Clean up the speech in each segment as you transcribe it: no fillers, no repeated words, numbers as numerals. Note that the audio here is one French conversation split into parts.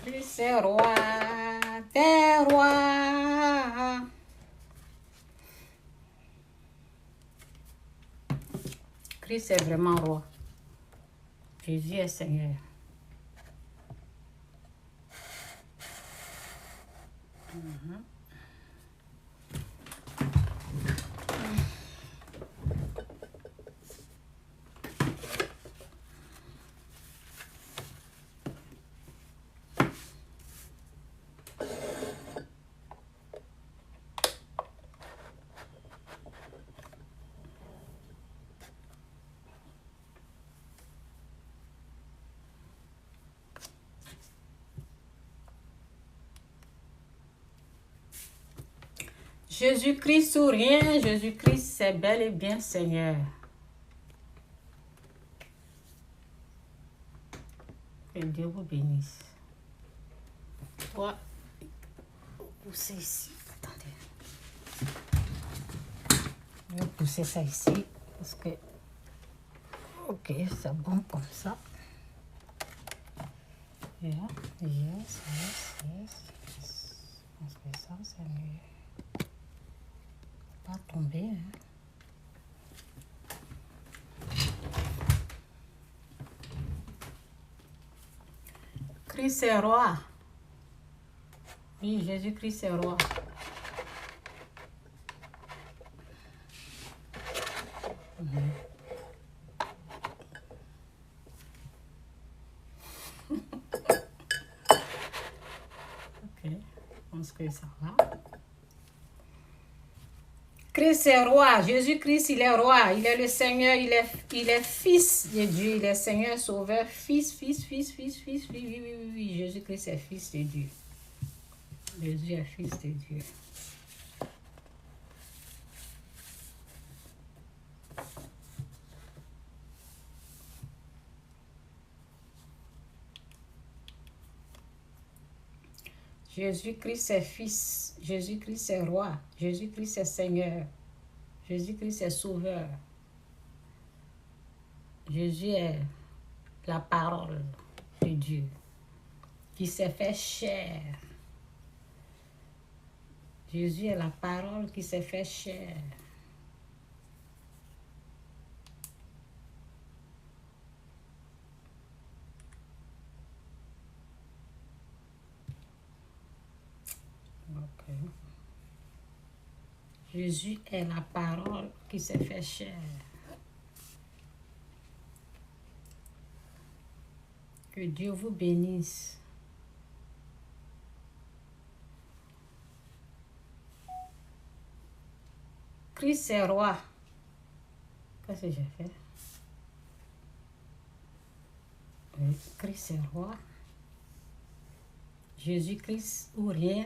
Christ est roi des rois. Christ est vraiment roi. Jésus est Seigneur. Jésus-Christ ou rien, Jésus-Christ c'est bel et bien Seigneur. Que Dieu vous bénisse. Toi, pousser ici. Attendez. Je vais pousser ça ici parce que. Ok, c'est bon comme ça. Yeah. Yes. Je pense que ça, c'est mieux. Pas tomber. Hein. Christ est roi. Oui, Jésus-Christ est roi. Ok, je pense que ça va. Christ est roi, Jésus-Christ il est roi, il est le Seigneur, il est fils de Dieu, il est Seigneur, sauveur, fils, oui, Jésus-Christ est fils de Dieu. Jésus est fils de Dieu. Jésus-Christ est fils, Jésus-Christ est roi, Jésus-Christ est Seigneur, Jésus-Christ est sauveur. Jésus est la parole de Dieu qui s'est fait chair. Jésus est la parole qui s'est fait chair. Ok. Jésus est la parole qui s'est fait chair. Que Dieu vous bénisse. Christ est roi. Qu'est-ce que j'ai fait? Oui, Christ est roi. Jésus-Christ ou rien.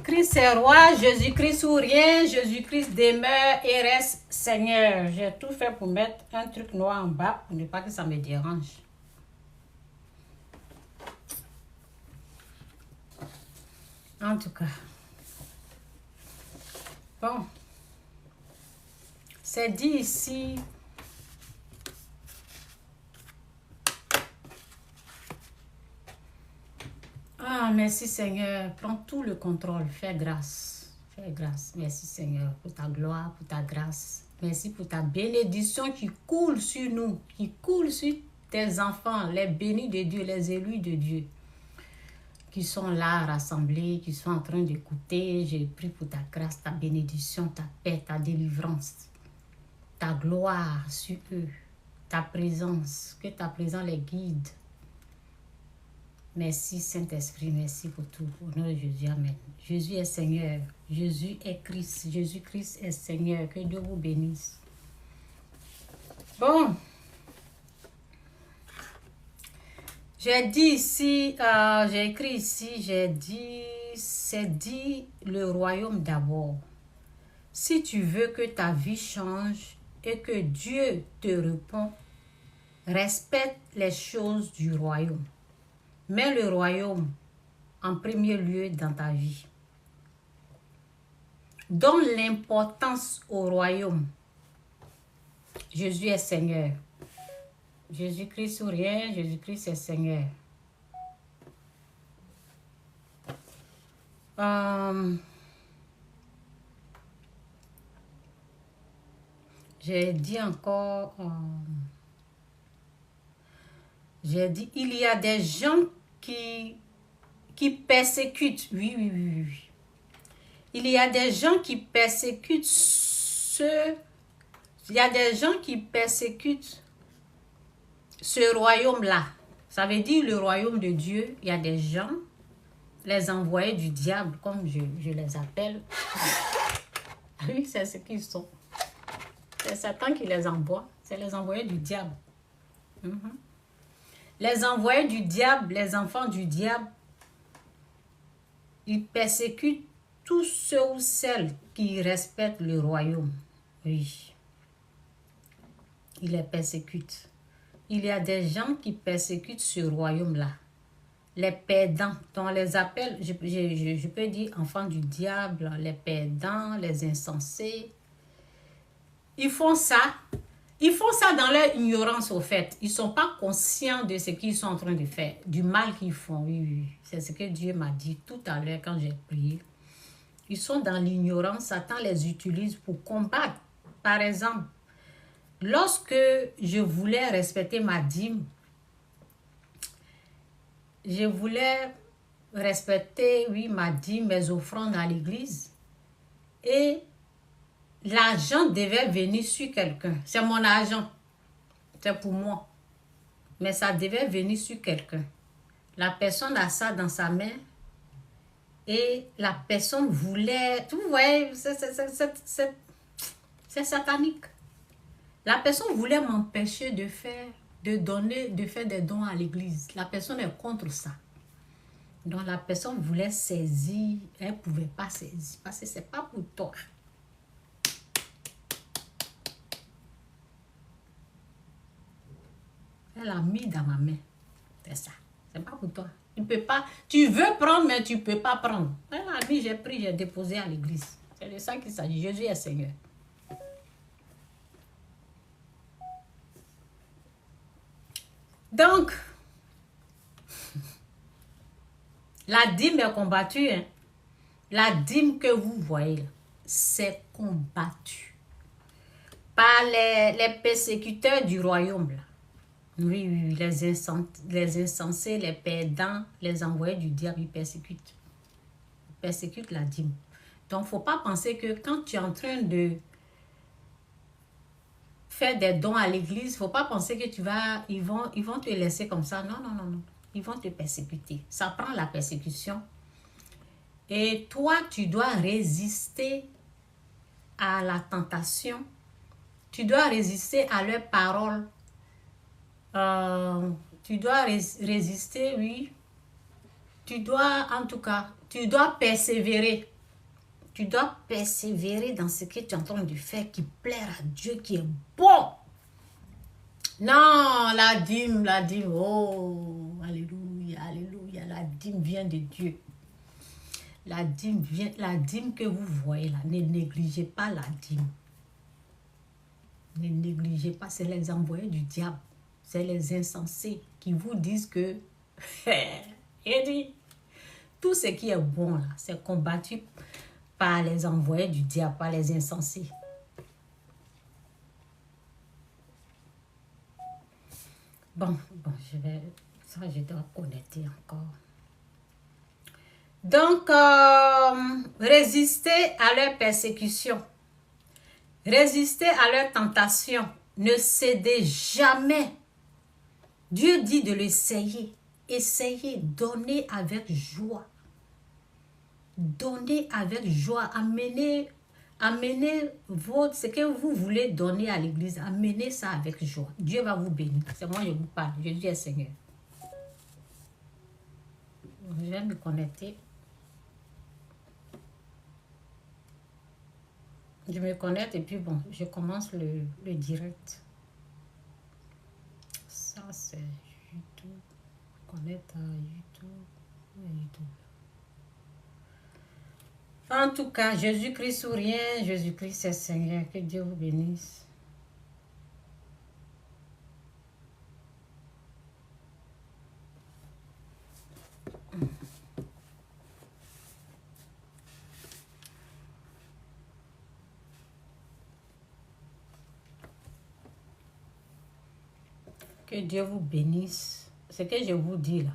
Christ est roi, Jésus-Christ ou rien. Jésus-Christ demeure et reste Seigneur. J'ai tout fait pour mettre un truc noir en bas pour ne pas que ça me dérange. En tout cas. Bon. C'est dit ici. Ah, merci Seigneur. Prends tout le contrôle. Fais grâce. Fais grâce. Merci Seigneur pour ta gloire, pour ta grâce. Merci pour ta bénédiction qui coule sur nous, qui coule sur tes enfants, les bénis de Dieu, les élus de Dieu, qui sont là rassemblés, qui sont en train d'écouter. J'ai pris pour ta grâce, ta bénédiction, ta paix, ta délivrance, ta gloire sur eux, ta présence, que ta présence les guide. Merci Saint-Esprit, merci pour tout. Au nom de Jésus, Amen. Jésus est Seigneur, Jésus est Christ, Jésus-Christ est Seigneur. Que Dieu vous bénisse. Bon. J'ai dit ici, j'ai écrit ici, c'est dit le royaume d'abord. Si tu veux que ta vie change et que Dieu te répond, respecte les choses du royaume. Mets le royaume en premier lieu dans ta vie. Donne l'importance au royaume. Jésus est Seigneur. Jésus-Christ ou rien, Jésus-Christ est Seigneur. J'ai dit encore, j'ai dit, il y a des gens qui persécutent, oui. Il y a des gens qui persécutent il y a des gens qui persécutent ce royaume-là. Ça veut dire le royaume de Dieu. Il y a des gens, les envoyés du diable, comme je les appelle. Oui, c'est ce qu'ils sont. C'est Satan qui les envoie. C'est les envoyés du diable. Les envoyés du diable, les enfants du diable, ils persécutent tous ceux ou celles qui respectent le royaume. Oui. Ils les persécutent. Il y a des gens qui persécutent ce royaume-là. Les perdants, on les appelle, je peux dire enfants du diable, les perdants, les insensés. Ils font ça dans leur ignorance au fait. Ils ne sont pas conscients de ce qu'ils sont en train de faire, du mal qu'ils font. Oui. C'est ce que Dieu m'a dit tout à l'heure quand j'ai prié. Ils sont dans l'ignorance, Satan les utilise pour combattre. Par exemple, lorsque je voulais respecter ma dîme, je voulais respecter, ma dîme, mes offrandes à l'église. Et l'argent devait venir sur quelqu'un. C'est mon argent. C'est pour moi. Mais ça devait venir sur quelqu'un. La personne a ça dans sa main. Et la personne voulait... Vous voyez, c'est satanique. La personne voulait m'empêcher de faire des dons à l'église. La personne est contre ça. Donc la personne voulait saisir, elle ne pouvait pas saisir parce que ce n'est pas pour toi. Elle a mis dans ma main. C'est ça. Ce n'est pas pour toi. Tu peux pas. Tu veux prendre, mais tu ne peux pas prendre. Elle a mis, j'ai pris, j'ai déposé à l'église. C'est de ça qu'il s'agit. Jésus est Seigneur. Donc, la dîme est combattue. Hein? La dîme que vous voyez, c'est combattu par les persécuteurs du royaume. Là. Oui, les insensés, les perdants, les envoyés du diable, ils persécutent. Ils persécutent la dîme. Donc, il ne faut pas penser que quand tu es en train de faire des dons à l'église, il ne faut pas penser que ils vont te laisser comme ça. Non. Ils vont te persécuter. Ça prend la persécution. Et toi, tu dois résister à la tentation. Tu dois résister à leurs paroles. Tu dois résister, oui. Tu dois, en tout cas, tu dois persévérer. Tu dois persévérer dans ce que tu es en train de faire qui plaire à Dieu, qui est bon. Non, la dîme, oh, alléluia, la dîme vient de Dieu. La dîme que vous voyez là, ne négligez pas la dîme. Ne négligez pas, c'est les envoyés du diable. C'est les insensés qui vous disent que il dit, tout ce qui est bon là, c'est combattu par les envoyés du diable, par les insensés. Bon, je dois connecter encore. Donc, résister à leur persécution. Résister à leur tentation. Ne cédez jamais. Dieu dit de l'essayer. Essayez, donnez avec joie. Donnez avec joie. Amenez ce que vous voulez donner à l'église. Amenez ça avec joie. Dieu va vous bénir. C'est moi, je vous parle. Je dis au Seigneur. Je vais me connecter. Je me connecte et puis bon, je commence le direct. Ça, c'est YouTube. Connecte à YouTube. En tout cas, Jésus-Christ ou rien, Jésus-Christ est Seigneur. Que Dieu vous bénisse. Que Dieu vous bénisse. Ce que je vous dis là.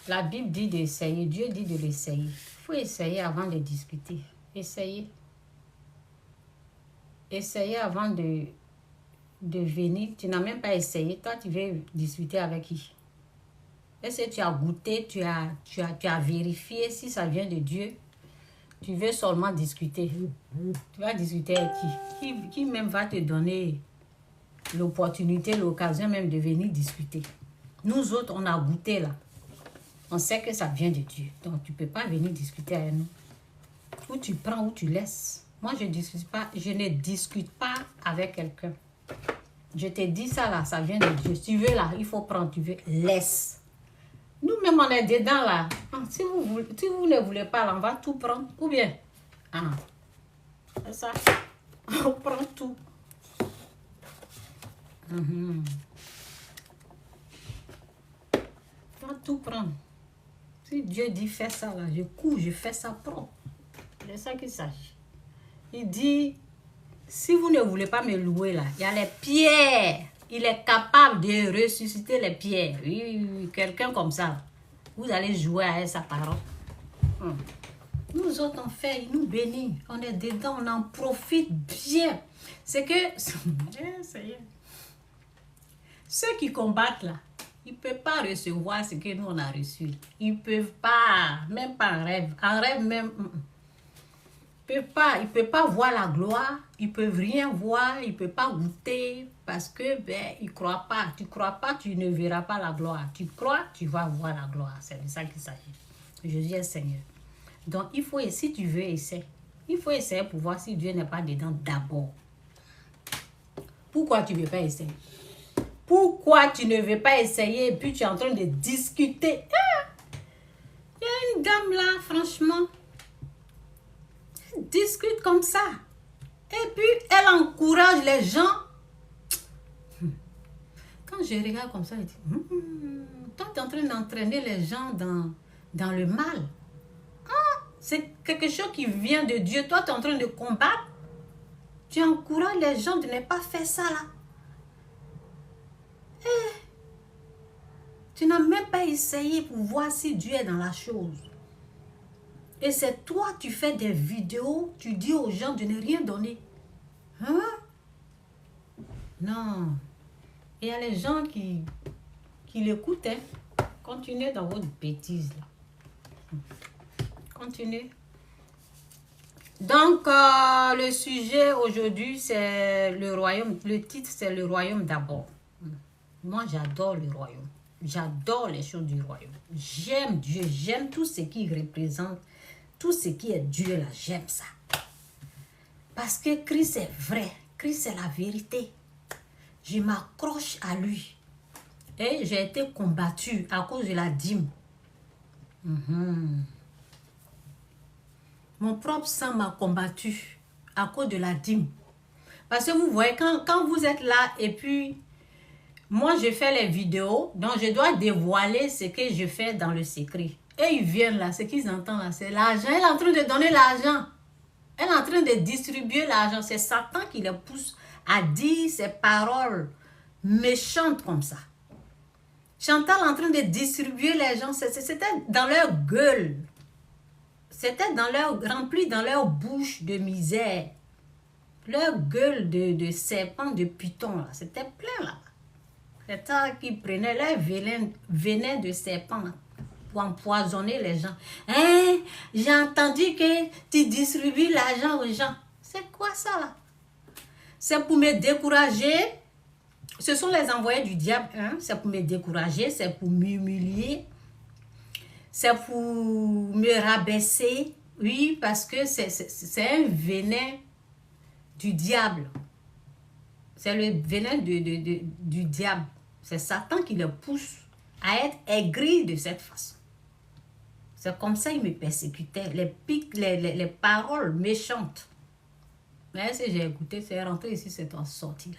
La Bible dit d'essayer. Dieu dit de l'essayer. Il faut essayer avant de discuter. Essayez. Essayez avant de venir. Tu n'as même pas essayé. Toi, tu veux discuter avec qui? Est-ce que tu as goûté, tu as vérifié si ça vient de Dieu? Tu veux seulement discuter. Tu vas discuter avec qui? Qui même va te donner l'opportunité, l'occasion même de venir discuter. Nous autres, on a goûté là. On sait que ça vient de Dieu. Donc, tu ne peux pas venir discuter avec nous. Ou tu prends ou tu laisses. Moi, je ne discute pas avec quelqu'un. Je te dis ça là, ça vient de Dieu. Si tu veux là, il faut prendre, tu veux, laisse. Nous-mêmes, on est dedans là. Si vous ne voulez pas là, on va tout prendre. Ou bien, c'est ça. On prend tout. On va tout prendre. Si Dieu dit fais ça là, je cours, je fais ça propre. C'est ça qu'il s'agit. Il dit, si vous ne voulez pas me louer là, il y a les pierres. Il est capable de ressusciter les pierres. Oui, quelqu'un comme ça. Vous allez jouer avec sa parole. Nous autres, on fait, il nous bénit. On est dedans, on en profite bien. C'est que, ceux qui combattent là, ils ne peuvent pas recevoir ce que nous on a reçu. Ils ne peuvent pas, même pas en rêve. En rêve même, ils ne peuvent pas voir la gloire. Ils ne peuvent rien voir. Ils ne peuvent pas goûter parce que ils ne croient pas. Tu ne crois pas, tu ne verras pas la gloire. Tu crois, tu vas voir la gloire. C'est de ça qu'il s'agit. Jésus est Seigneur. Donc, il faut, si tu veux essayer, il faut essayer pour voir si Dieu n'est pas dedans d'abord. Pourquoi tu ne veux pas essayer? Pourquoi tu ne veux pas essayer et puis tu es en train de discuter? Il y a une dame là, franchement, elle discute comme ça. Et puis, elle encourage les gens. Quand je regarde comme ça, je dis, toi, tu es en train d'entraîner les gens dans le mal. C'est quelque chose qui vient de Dieu. Toi, tu es en train de combattre. Tu encourages les gens de ne pas faire ça là. Tu n'as même pas essayé pour voir si Dieu est dans la chose. Et c'est toi, tu fais des vidéos, tu dis aux gens de ne rien donner. Non. Il y a les gens qui l'écoutent. Continuez dans votre bêtise là. Continuez. Donc, le sujet aujourd'hui, c'est le royaume. Le titre, c'est le royaume d'abord. Moi, j'adore le royaume. J'adore les choses du royaume. J'aime Dieu. J'aime tout ce qui représente, tout ce qui est Dieu là. J'aime ça. Parce que Christ est vrai. Christ est la vérité. Je m'accroche à lui. Et j'ai été combattue à cause de la dîme. Mon propre sang m'a combattu à cause de la dîme. Parce que vous voyez, quand vous êtes là et puis moi je fais les vidéos, donc je dois dévoiler ce que je fais dans le secret. Et ils viennent là, ce qu'ils entendent là, c'est l'argent. Elle est en train de donner l'argent. Elle est en train de distribuer l'argent. C'est Satan qui les pousse à dire ces paroles méchantes comme ça. Chantal est en train de distribuer les gens. C'était dans leur gueule. C'était rempli dans leur bouche de misère. Leur gueule de serpent, de python. C'était plein là. C'était ça qui prenait leur venin de serpent pour empoisonner les gens. Hein? J'ai entendu que tu distribues l'argent aux gens. C'est quoi ça là? C'est pour me décourager. Ce sont les envoyés du diable. C'est pour me décourager, c'est pour m'humilier. C'est pour me rabaisser. Oui, parce que c'est un venin du diable. C'est le venin du diable. C'est Satan qui le pousse à être aigri de cette façon. C'est comme ça qu'il me persécutait. Les paroles méchantes. Mais si j'ai écouté, c'est rentré ici, c'est en sortie là.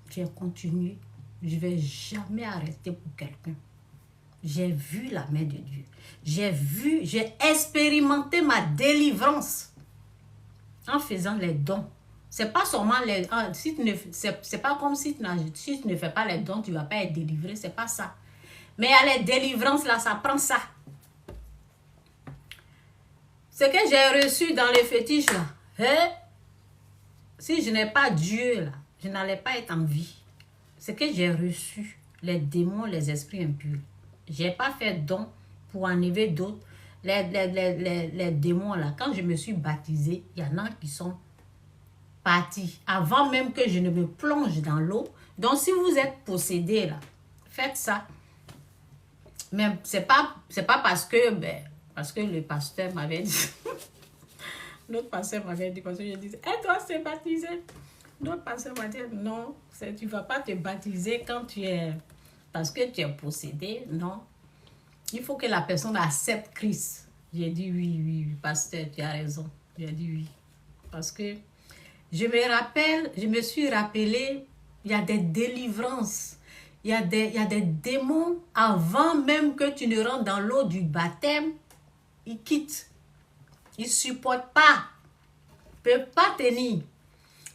J'ai continué. Je ne vais jamais arrêter pour quelqu'un. J'ai vu la main de Dieu. J'ai expérimenté ma délivrance en faisant les dons. C'est pas seulement les... Si c'est pas comme si si tu ne fais pas les dons, tu ne vas pas être délivré. C'est pas ça. Mais à les délivrances, là, ça prend ça. Ce que j'ai reçu dans les fétiches, là, hein? Si je n'ai pas Dieu, là, je n'allais pas être en vie. Ce que j'ai reçu, les démons, les esprits impurs. Je n'ai pas fait don pour enlever d'autres. Les démons, là, quand je me suis baptisée, il y en a qui sont partis. Avant même que je ne me plonge dans l'eau. Donc, si vous êtes possédé, là, faites ça. Mais c'est pas parce que, parce que le pasteur m'avait dit... L'autre pasteur m'avait dit, parce que je disais, et toi, c'est baptisé. L'autre pasteur m'a dit, non, tu ne vas pas te baptiser quand tu es... Parce que tu es possédé, non. Il faut que la personne accepte Christ. J'ai dit, oui, pasteur, tu as raison. J'ai dit oui. Parce que je me suis rappelé, il y a des délivrances. Il y a des démons, avant même que tu ne rentres dans l'eau du baptême, ils quittent. Ils ne supportent pas. Ils ne peuvent pas tenir.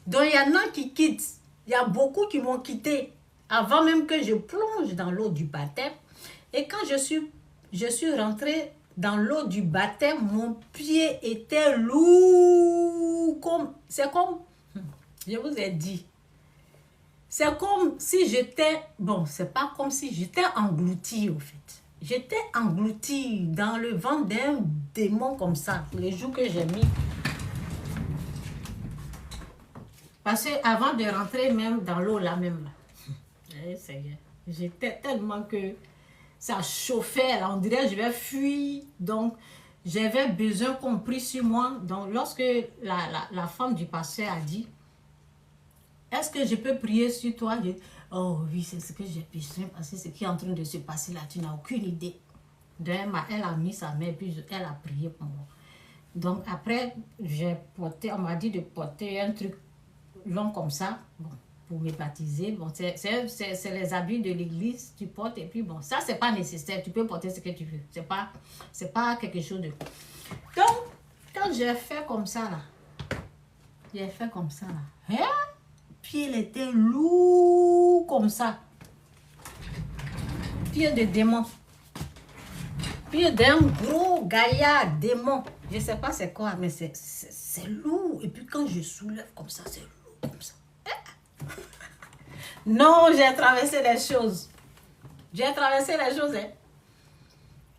Donc, il y en a qui quittent. Il y a beaucoup qui m'ont quitté avant même que je plonge dans l'eau du baptême. Et quand je suis rentrée dans l'eau du baptême, mon pied était lourd. C'est comme, je vous ai dit, c'est comme si j'étais, bon, c'est pas comme si j'étais engloutie au fait. J'étais engloutie dans le ventre d'un démon comme ça, les jours que j'ai mis. Parce que avant de rentrer même dans l'eau là même, j'étais tellement que ça chauffait, là, on dirait que je vais fuir. Donc, j'avais besoin qu'on prie sur moi. Donc, lorsque la femme du pasteur a dit, est-ce que je peux prier sur toi? Je dis, oh oui, c'est ce que j'ai besoin parce que ce qui est en train de se passer là, tu n'as aucune idée. Donc, elle a mis sa main, puis elle a prié pour moi. Donc, après, on m'a dit de porter un truc long comme ça, bon, pour me baptiser. Bon, c'est les habits de l'église, tu portes, et puis bon, ça, c'est pas nécessaire, tu peux porter ce que tu veux. C'est pas quelque chose de... Donc, quand j'ai fait comme ça, là, hein? Puis il était lourd comme ça. Pied de démon. Pied d'un gros gaillard démon. Je sais pas c'est quoi, mais c'est lourd. Et puis quand je soulève comme ça, c'est lourd comme ça. Non, j'ai traversé les choses. Hein.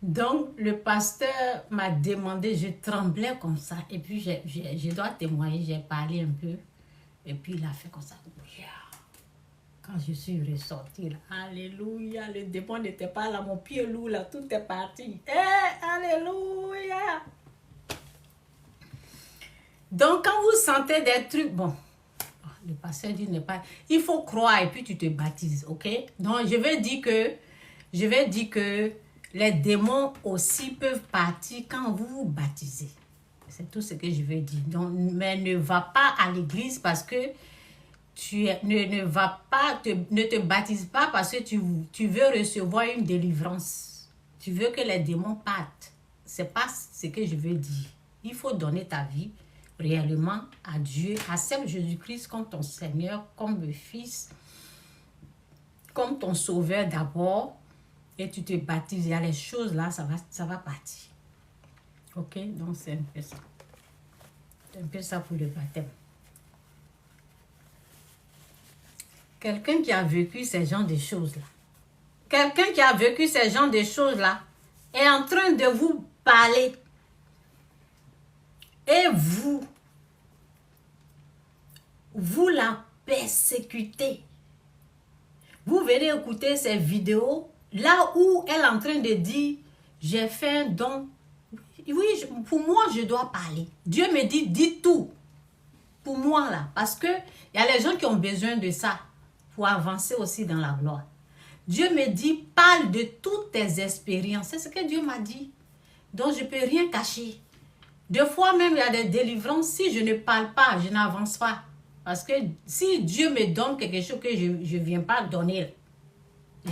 Donc, le pasteur m'a demandé, je tremblais comme ça. Et puis, je dois témoigner, j'ai parlé un peu. Et puis, il a fait comme ça. Quand je suis ressortie, là, alléluia, le démon n'était pas là, mon pied lourd, là, tout est parti. Alléluia. Donc, quand vous sentez des trucs, bon, le pasteur dit il faut croire et puis tu te baptises, ok? Donc, je vais dire que les démons aussi peuvent partir quand vous vous baptisez. C'est tout ce que je veux dire. Donc, mais ne va pas à l'église parce que ne te baptise pas parce que tu veux recevoir une délivrance. Tu veux que les démons partent. C'est pas ce que je veux dire. Il faut donner ta vie réellement à Dieu. Accepte Jésus-Christ comme ton Seigneur, comme le Fils, comme ton Sauveur d'abord. Et tu te baptises. Il y a les choses là, ça va partir. Ok? Donc c'est un peu ça. C'est un peu ça pour le baptême. Quelqu'un qui a vécu ces genres de choses-là, est en train de vous parler. Et vous la persécutez. Vous venez écouter ces vidéos, là où elle est en train de dire, j'ai fait un don. Oui, pour moi, je dois parler. Dieu me dit, dis tout. Pour moi, là. Parce que il y a les gens qui ont besoin de ça pour avancer aussi dans la gloire. Dieu me dit, parle de toutes tes expériences. C'est ce que Dieu m'a dit. Donc, je ne peux rien cacher. Des fois même, il y a des délivrances. Si je ne parle pas, je n'avance pas. Parce que si Dieu me donne quelque chose que je ne viens pas donner,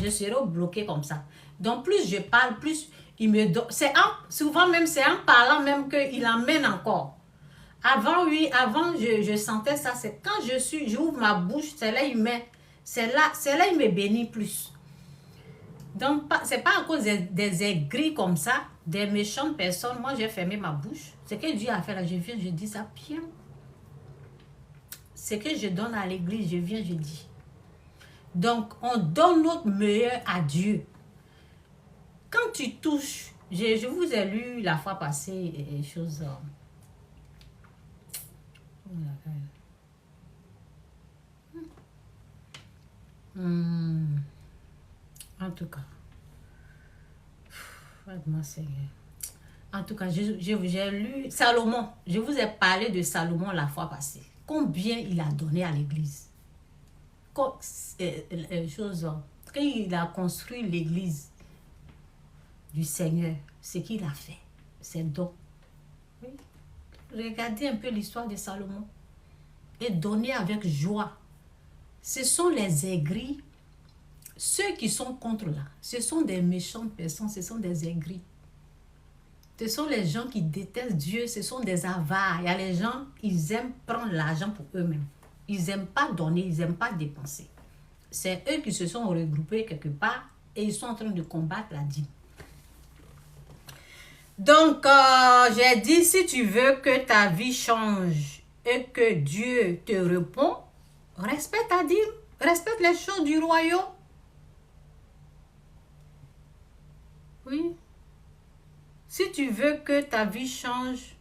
je serai bloqué comme ça. Donc, plus je parle, plus il me donne. Souvent même, c'est en parlant même qu'il emmène encore. Avant, oui, avant, je sentais ça. C'est quand j'ouvre ma bouche, c'est là, il me bénit plus. Donc, c'est pas à cause des aigris comme ça, des méchantes personnes. Moi, j'ai fermé ma bouche. Ce que Dieu a fait là, je viens, je dis ça bien. Ce que je donne à l'église, je viens, je dis. Donc, on donne notre meilleur à Dieu. Quand tu touches, je vous ai lu la fois passée des choses. En tout cas, moi Seigneur. En tout cas, j'ai lu Salomon. Je vous ai parlé de Salomon la fois passée. Combien il a donné à l'église. Quand il a construit l'église du Seigneur, ce qu'il a fait, c'est don. Oui. Regardez un peu l'histoire de Salomon. Et donner avec joie. Ce sont les aigris. Ceux qui sont contre là, ce sont des méchantes personnes, ce sont des aigris. Ce sont les gens qui détestent Dieu, ce sont des avares. Il y a les gens, ils aiment prendre l'argent pour eux-mêmes. Ils n'aiment pas donner, ils n'aiment pas dépenser. C'est eux qui se sont regroupés quelque part et ils sont en train de combattre la dîme. Donc, j'ai dit, si tu veux que ta vie change et que Dieu te répond, respecte ta dîme, respecte les choses du royaume. Oui. Si tu veux que ta vie change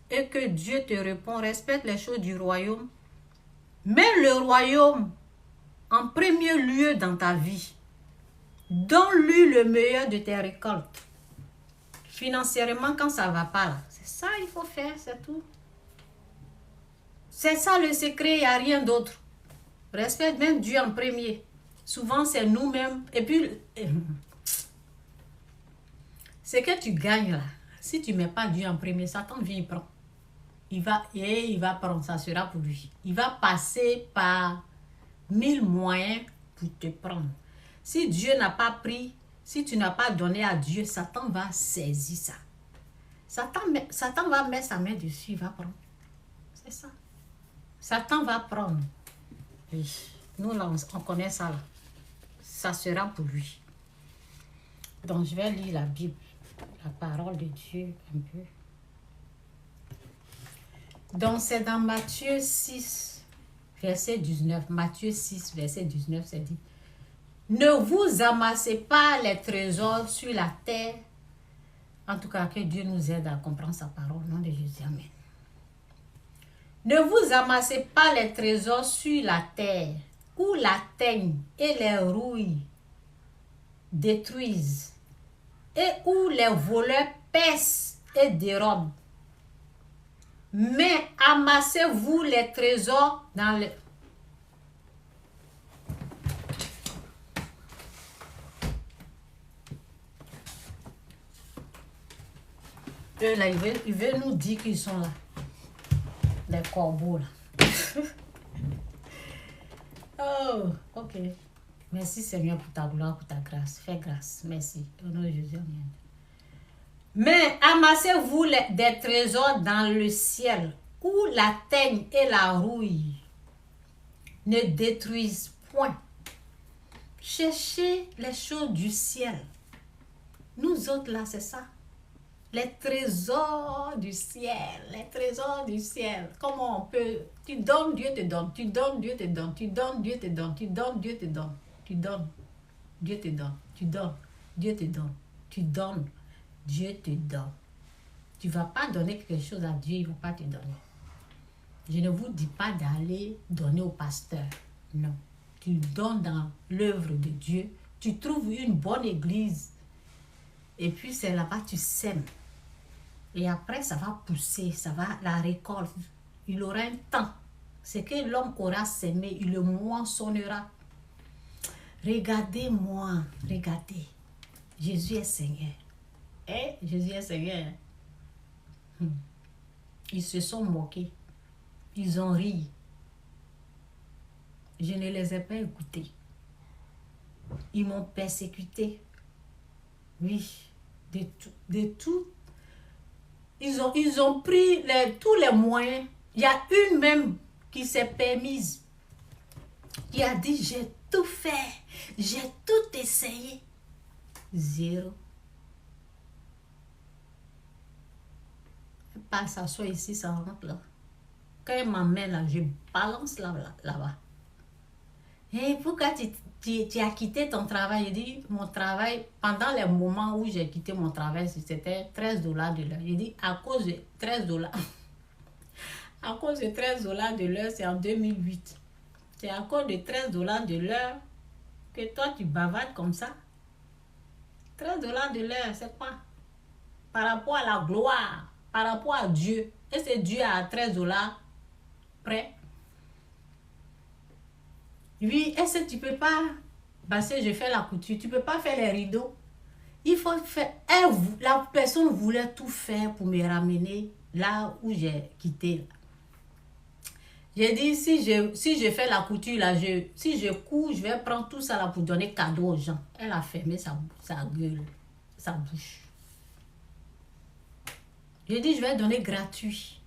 et que Dieu te répond, respecte les choses du royaume. Mets le royaume en premier lieu dans ta vie. Donne-lui le meilleur de tes récoltes. Financièrement, quand ça ne va pas, c'est ça qu'il faut faire, c'est tout. C'est ça le secret, il n'y a rien d'autre. Respecte même Dieu en premier. Souvent, c'est nous-mêmes. Et puis, c'est que tu gagnes là. Si tu ne mets pas Dieu en premier, Satan vient, il prend. Il va prendre, ça sera pour lui. Il va passer par 1000 moyens pour te prendre. Si Dieu n'a pas pris, si tu n'as pas donné à Dieu, Satan va saisir ça. Satan va mettre sa main dessus, il va prendre. C'est ça. Satan va prendre. Oui. Nous, là, on connaît ça là. Ça sera pour lui. Donc, je vais lire la Bible, la parole de Dieu un peu. Donc, c'est dans Matthieu 6, verset 19. Matthieu 6, verset 19, c'est dit. Ne vous amassez pas les trésors sur la terre. En tout cas, que Dieu nous aide à comprendre sa parole. Au nom de Jésus, amen. Ne vous amassez pas les trésors sur la terre, où la teigne et les rouilles détruisent, et où les voleurs percent et dérobent. Mais amassez-vous les trésors dans le... Eux là, ils veulent nous dire qu'ils sont là. Les corbeaux là. Oh, ok. Merci Seigneur pour ta gloire, pour ta grâce. Fais grâce. Merci. Au nom de Jésus, amen. Mais amassez-vous des trésors dans le ciel, où la teigne et la rouille ne détruisent point. Cherchez les choses du ciel. Nous autres là, c'est ça. Les trésors du ciel. Les trésors du ciel. Comment on peut... Tu donnes, Dieu te donne. Tu donnes, Dieu te donne. Tu donnes, Dieu te donne. Tu donnes, Dieu te donne. Tu donnes, Dieu te donne. Tu donnes, Dieu te donne. Tu donnes, Dieu te donne. Tu ne vas pas donner quelque chose à Dieu, il ne va pas te donner. Je ne vous dis pas d'aller donner au pasteur. Non. Tu donnes dans l'œuvre de Dieu. Tu trouves une bonne église. Et puis c'est là-bas tu sèmes. Et après ça va pousser, ça va la récolte. Il aura un temps. Ce que l'homme aura sémé, il le moissonnera. Regardez-moi, regardez. Jésus est Seigneur. Eh, Jésus est Seigneur. Ils se sont moqués. Ils ont ri. Je ne les ai pas écoutés. Ils m'ont persécuté. Oui, de tout. Ils ont pris tous les moyens. Il y a une même qui s'est permise, qui a dit, j'ai tout fait, j'ai tout essayé. Zéro. Elle passe s'asseoir ici, ça rentre là. Quand elle m'emmène là, je balance là-bas. Et pourquoi tu as quitté ton travail? Je dis, mon travail, pendant les moments où j'ai quitté mon travail, c'était $13 de l'heure. Je dis, à cause de $13. À cause de $13 de l'heure, c'est en 2008. C'est à cause de $13 de l'heure que toi, tu bavardes comme ça. $13 de l'heure, c'est quoi? Par rapport à la gloire, par rapport à Dieu. Et c'est Dieu à $13 près. Oui, est-ce que tu peux pas, parce que je fais la couture, tu peux pas faire les rideaux? Il faut faire, la personne voulait tout faire pour me ramener là où j'ai quitté. J'ai dit, si je fais la couture, là, si je couds, je vais prendre tout ça là pour donner cadeau aux gens. Elle a fermé sa gueule, sa bouche. J'ai dit, je vais donner gratuit.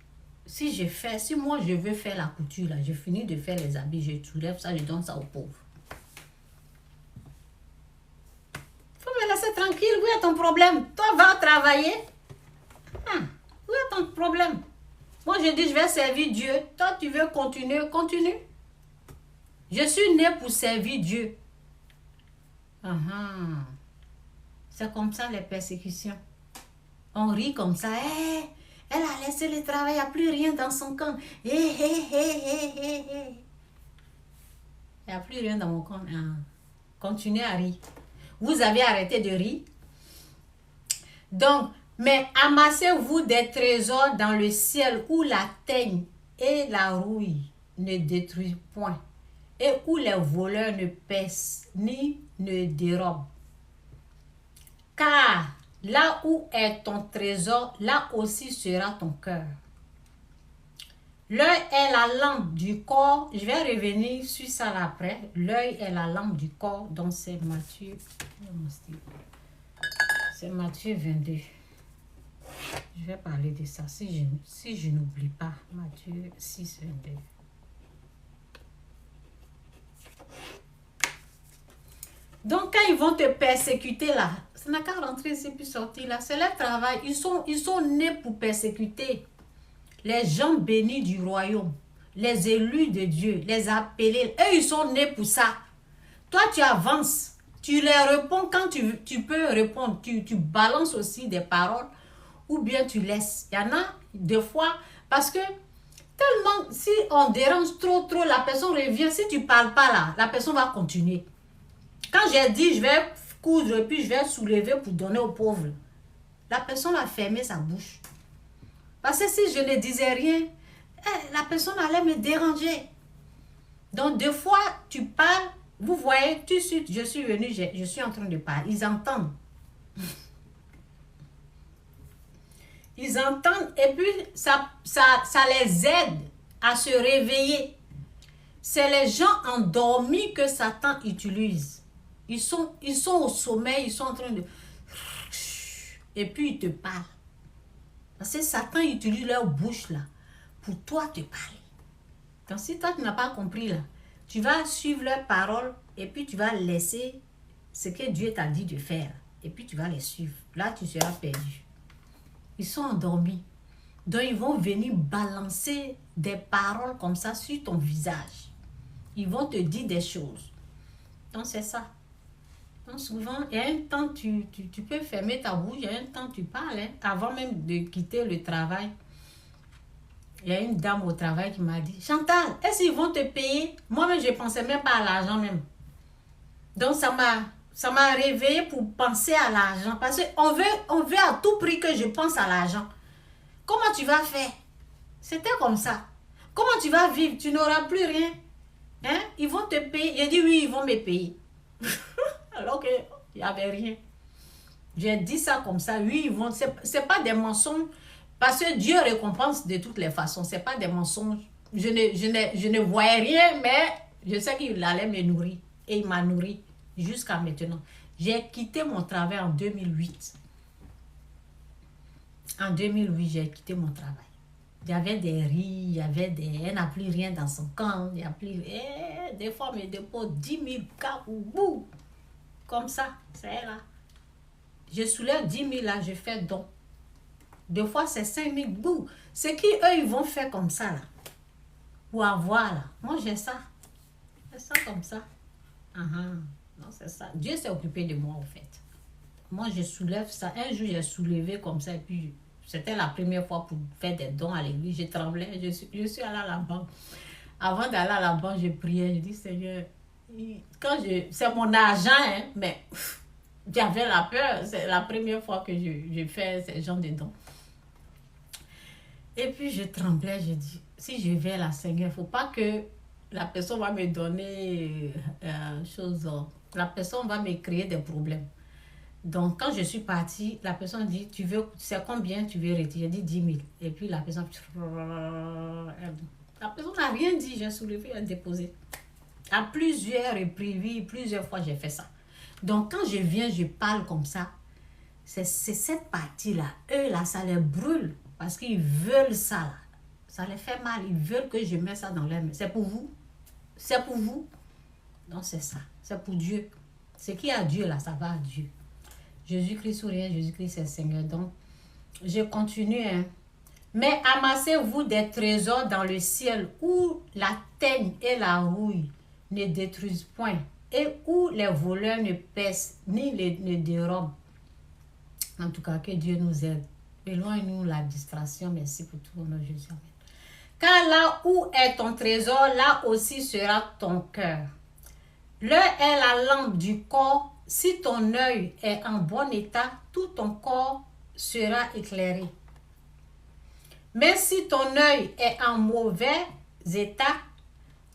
Si moi je veux faire la couture, là, je finis de faire les habits, je soulève ça, je donne ça aux pauvres. Faut me laisser tranquille, où est ton problème? Toi, va travailler. Où est ton problème? Moi, je dis, je vais servir Dieu. Toi, tu veux continuer, continue. Je suis né pour servir Dieu. C'est comme ça les persécutions. On rit comme ça. Elle a laissé le travail, il n'y a plus rien dans son camp. Il n'y a plus rien dans mon camp. Continuez à rire. Vous avez arrêté de rire. Donc, mais amassez-vous des trésors dans le ciel où la teigne et la rouille ne détruisent point et où les voleurs ne pèsent ni ne dérobent. Car là où est ton trésor, là aussi sera ton cœur. L'œil est la lampe du corps. Je vais revenir sur ça là après. L'œil est la lampe du corps. Donc c'est Matthieu. C'est Matthieu 22. Je vais parler de ça si je n'oublie pas. Matthieu 6, 22. Donc quand ils vont te persécuter là, ça n'a qu'à rentrer ici puis sortir là. C'est leur travail. Ils sont nés pour persécuter les gens bénis du royaume, les élus de Dieu, les appelés. Eux, ils sont nés pour ça. Toi, tu avances. Tu les réponds quand tu peux répondre. Tu balances aussi des paroles ou bien tu laisses. Il y en a des fois, parce que tellement, si on dérange trop, la personne revient. Si tu ne parles pas là, la personne va continuer. Quand j'ai dit, je vais coudre et puis je vais soulever pour donner aux pauvres, la personne a fermé sa bouche. Parce que si je ne disais rien, la personne allait me déranger. Donc, des fois, tu parles, vous voyez, tout de suite, je suis venue, je suis en train de parler. Ils entendent. Ils entendent et puis ça les aide à se réveiller. C'est les gens endormis que Satan utilise. Ils sont au sommeil, ils sont en train de... Et puis ils te parlent. Parce que Satan utilise leur bouche là pour toi te parler. Donc si toi tu n'as pas compris là, tu vas suivre leurs paroles et puis tu vas laisser ce que Dieu t'a dit de faire. Et puis tu vas les suivre. Là tu seras perdu. Ils sont endormis. Donc ils vont venir balancer des paroles comme ça sur ton visage. Ils vont te dire des choses. Donc c'est ça. Donc souvent, il y a un temps, tu peux fermer ta bouche, il y a un temps, tu parles. Hein. Avant même de quitter le travail, il y a une dame au travail qui m'a dit, Chantal, est-ce qu'ils vont te payer? Moi-même, je ne pensais même pas à l'argent même. Donc ça m'a réveillée pour penser à l'argent. Parce qu'on veut à tout prix que je pense à l'argent. Comment tu vas faire? C'était comme ça. Comment tu vas vivre? Tu n'auras plus rien. Hein? Ils vont te payer. J'ai dit oui, ils vont me payer. Alors qu'il n'y avait rien. J'ai dit ça comme ça. Oui, ils vont. C'est pas des mensonges. Parce que Dieu récompense de toutes les façons. Ce n'est pas des mensonges. Je ne voyais rien, mais je sais qu'il allait me nourrir. Et il m'a nourri jusqu'à maintenant. J'ai quitté mon travail en 2008. En 2008, j'ai quitté mon travail. Il y avait des riz, il y avait des... Elle n'a plus rien dans son camp. Il y a plus... des fois, mes dépôts, 10 000 kaboubou. Comme ça, c'est là. Je soulève 10 000 là, je fais don. Des fois, c'est 5 000 bouts. Ce qui, eux, ils vont faire comme ça là. Pour avoir là. Moi, j'ai ça. J'ai ça comme ça. Non, c'est ça. Dieu s'est occupé de moi, en fait. Moi, je soulève ça. Un jour, j'ai soulevé comme ça. Et puis, c'était la première fois pour faire des dons à l'église. Je tremblais. Je suis allée à la banque. Avant d'aller à la banque, je priais. Je dis, Seigneur, c'est mon argent, hein, mais j'avais la peur. C'est la première fois que je fais ce genre de dons. Et puis, je tremblais. Je dis, si je vais là, Seigneur, il ne faut pas que la personne va me donner la personne va me créer des problèmes. Donc, quand je suis partie, la personne dit, c'est combien tu veux retirer? J'ai dit 10 000. Et puis, la personne n'a rien dit. J'ai soulevé, elle a déposé. À plusieurs reprises, plusieurs fois, j'ai fait ça. Donc, quand je viens, je parle comme ça. C'est cette partie-là. Eux, là, ça les brûle. Parce qu'ils veulent ça, là. Ça les fait mal. Ils veulent que je mette ça dans leur main. C'est pour vous. C'est pour vous. Non, c'est ça. C'est pour Dieu. Ce qui est à Dieu, là, ça va à Dieu. Jésus-Christ ou rien, Jésus-Christ c'est Seigneur. Donc, je continue. Hein. Mais amassez-vous des trésors dans le ciel où la teigne et la rouille ne détruisent point et où les voleurs ne pèsent ni ne dérobent. En tout cas, que Dieu nous aide. Éloigne-nous la distraction. Merci pour tout au nom de Jésus. Amen. Car là où est ton trésor, là aussi sera ton cœur. L'œil est la lampe du corps. Si ton œil est en bon état, tout ton corps sera éclairé. Mais si ton œil est en mauvais état,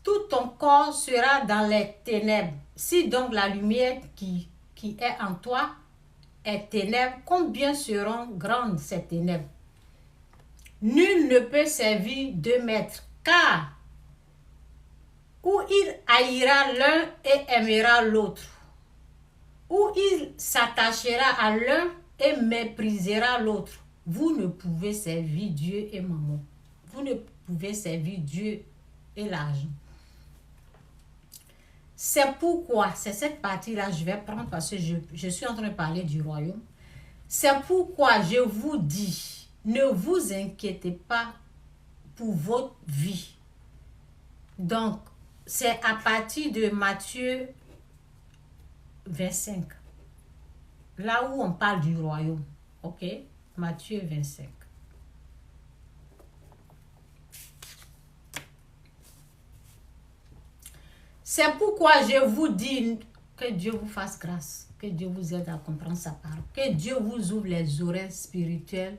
tout ton corps sera dans les ténèbres. Si donc la lumière qui est en toi est ténèbres, combien seront grandes ces ténèbres? Nul ne peut servir 2 maîtres, car ou il haïra l'un et aimera l'autre, ou il s'attachera à l'un et méprisera l'autre. Vous ne pouvez servir Dieu et maman. Vous ne pouvez servir Dieu et l'argent. C'est pourquoi, c'est cette partie-là, je vais prendre parce que je suis en train de parler du royaume. C'est pourquoi je vous dis, ne vous inquiétez pas pour votre vie. Donc, c'est à partir de Matthieu 25. Là où on parle du royaume. Ok? Matthieu 25. C'est pourquoi je vous dis que Dieu vous fasse grâce. Que Dieu vous aide à comprendre sa parole. Que Dieu vous ouvre les oreilles spirituelles.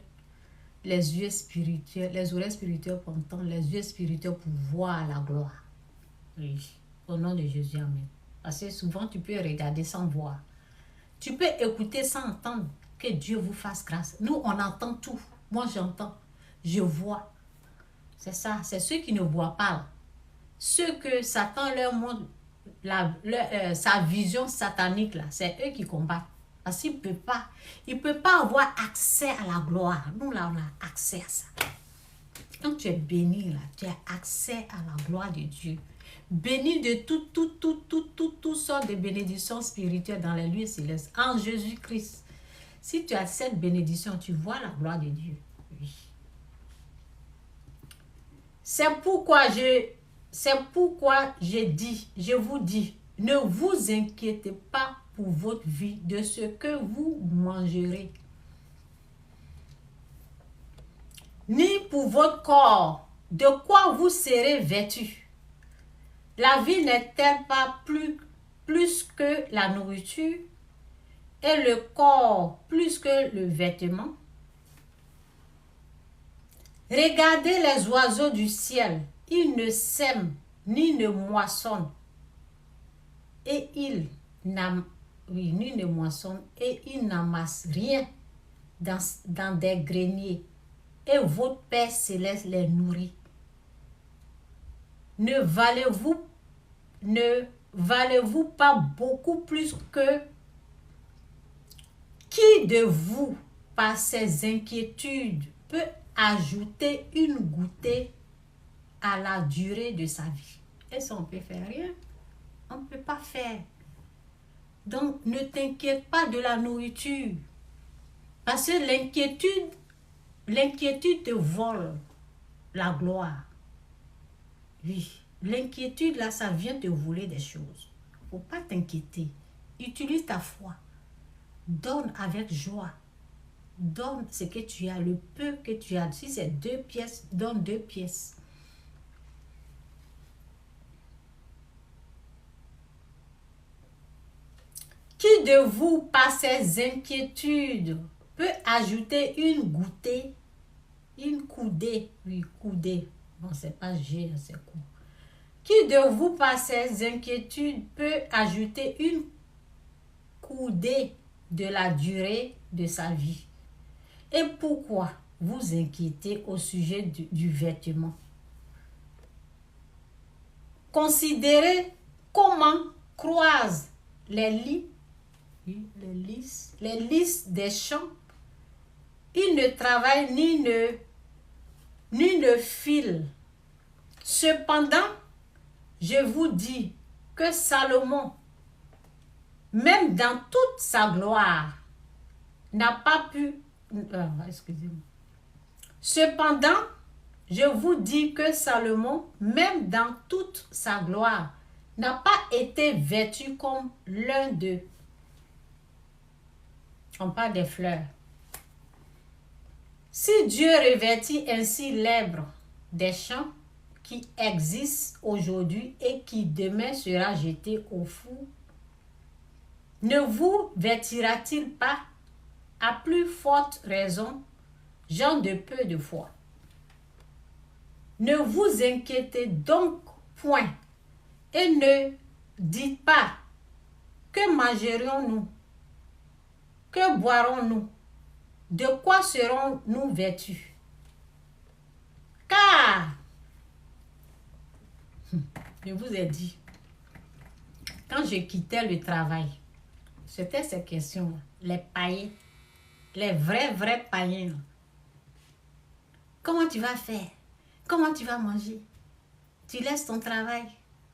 Les yeux spirituels. Les oreilles spirituelles pour entendre. Les yeux spirituels pour voir la gloire. Oui. Au nom de Jésus, amen. Parce que souvent, tu peux regarder sans voir. Tu peux écouter sans entendre. Que Dieu vous fasse grâce. Nous, on entend tout. Moi, j'entends. Je vois. C'est ça. C'est ceux qui ne voient pas. Ceux que Satan leur montre, sa vision satanique, là, c'est eux qui combattent. Parce qu'il ne peut pas avoir accès à la gloire. Nous, là, on a accès à ça. Quand tu es béni, là, tu as accès à la gloire de Dieu. Béni de toutes sortes de bénédictions spirituelles dans les lieux célestes. En Jésus-Christ. Si tu as cette bénédiction, tu vois la gloire de Dieu. Oui. C'est pourquoi je vous dis, ne vous inquiétez pas pour votre vie de ce que vous mangerez, ni pour votre corps, de quoi vous serez vêtu. La vie n'est-elle pas plus que la nourriture et le corps plus que le vêtement? Regardez les oiseaux du ciel, ils ne sèment ni ne moissonnent et ils n'amassent rien dans des greniers et votre Père céleste les nourrit. Ne valez-vous pas beaucoup plus que qui de vous, par ses inquiétudes, peut ajouter une gouttée à la durée de sa vie? Et ça, on peut faire rien. On ne peut pas faire. Donc, ne t'inquiète pas de la nourriture. Parce que l'inquiétude te vole la gloire. Oui, l'inquiétude, là, ça vient te voler des choses. Faut pas t'inquiéter. Utilise ta foi. Donne avec joie. Donne ce que tu as, le peu que tu as. Si c'est 2 pièces, donne 2 pièces. Qui de vous, par ses inquiétudes, peut ajouter une coudée, oui, coudée. Bon, c'est pas G, c'est court. Qui de vous, par ses inquiétudes, peut ajouter une coudée de la durée de sa vie? Et pourquoi vous inquiétez au sujet du vêtement? Considérez comment croisent les lys des champs. Ils ne travaillent ni ne filent. Cependant, je vous dis que Salomon, même dans toute sa gloire, n'a pas pu... excusez-moi. Cependant, je vous dis que Salomon, même dans toute sa gloire, n'a pas été vêtu comme l'un d'eux. On parle des fleurs. Si Dieu revêtit ainsi l'herbe des champs qui existe aujourd'hui et qui demain sera jeté au four, ne vous vêtira-t-il pas à plus forte raison, gens de peu de foi? Ne vous inquiétez donc point et ne dites pas que mangerons-nous, que boirons-nous, de quoi serons-nous vêtus? Car, je vous ai dit, quand je quittais le travail, c'était ces questions, les païens, les vrais païens. Comment tu vas faire? Comment tu vas manger? Tu laisses ton travail.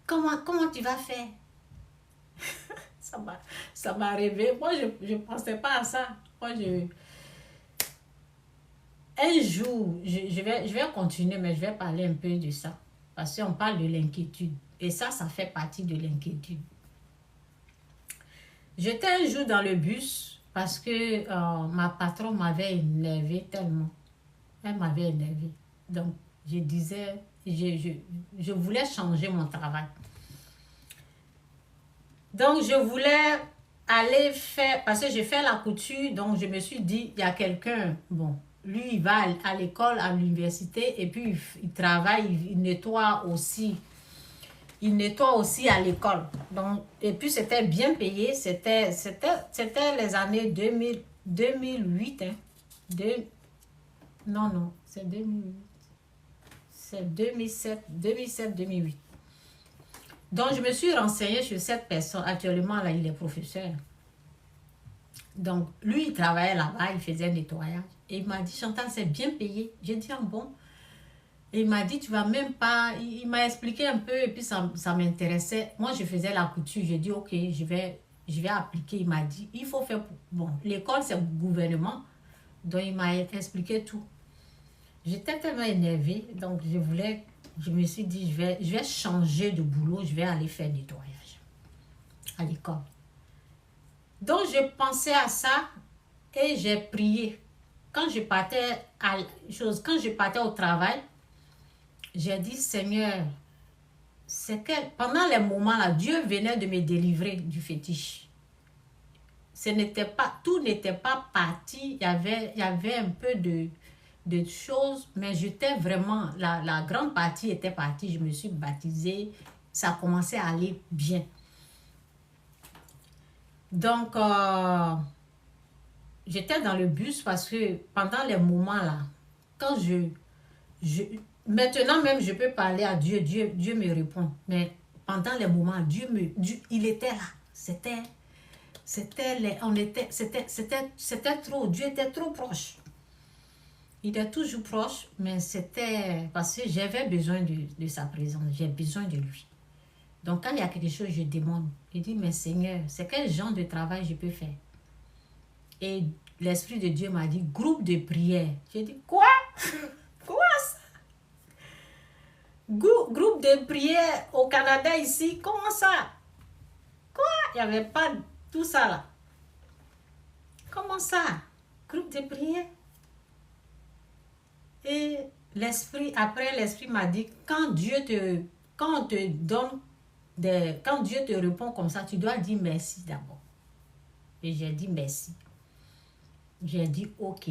Comment tu vas faire? Ça m'a rêvé. Moi, je ne pensais pas à ça. Moi, un jour, je vais continuer, mais je vais parler un peu de ça. Parce qu'on parle de l'inquiétude. Et ça fait partie de l'inquiétude. J'étais un jour dans le bus parce que ma patronne m'avait énervé tellement. Elle m'avait énervé. Donc, je disais, je voulais changer mon travail. Donc, je voulais aller faire, parce que j'ai fait la couture, donc je me suis dit, il y a quelqu'un, bon, lui, il va à l'école, à l'université, et puis il travaille, il nettoie aussi. Il nettoie aussi à l'école. Donc, et puis, c'était bien payé. C'était les années 2008. Hein. Non, c'est 2008. C'est 2007-2008. Donc, je me suis renseignée sur cette personne. Actuellement, là, il est professeur. Donc, lui, il travaillait là-bas, il faisait nettoyage. Et il m'a dit, Chantal, c'est bien payé. J'ai dit, ah bon? Et il m'a dit, tu vas même pas... Il m'a expliqué un peu et puis ça m'intéressait. Moi, je faisais la couture. J'ai dit, ok, je vais appliquer. Il m'a dit, il faut faire... Bon, l'école, c'est le gouvernement. Donc, il m'a expliqué tout. J'étais tellement énervée. Donc, je me suis dit, je vais changer de boulot. Je vais aller faire nettoyage à l'école. Donc, je pensais à ça et j'ai prié. Quand je partais au travail, j'ai dit, Seigneur, c'est que pendant les moments là, Dieu venait de me délivrer du fétiche. Tout n'était pas parti. Il y avait un peu de choses, mais j'étais vraiment, la grande partie était partie. Je me suis baptisée. Ça commençait à aller bien. Donc, j'étais dans le bus parce que pendant les moments là, quand maintenant même je peux parler à Dieu, Dieu me répond. Mais pendant les moments, il était là. C'était trop, Dieu était trop proche. Il est toujours proche, mais c'était parce que j'avais besoin de sa présence, j'ai besoin de lui. Donc quand il y a quelque chose, je demande. Je dis, mais Seigneur, c'est quel genre de travail je peux faire? Et l'Esprit de Dieu m'a dit, groupe de prière. J'ai dit, quoi? Quoi ça? Groupe de prière au Canada ici, comment ça? Quoi? Il n'y avait pas tout ça là. Comment ça? Groupe de prière? Et après l'Esprit m'a dit, quand Dieu te répond comme ça, tu dois dire merci d'abord. Et j'ai dit merci. J'ai dit ok.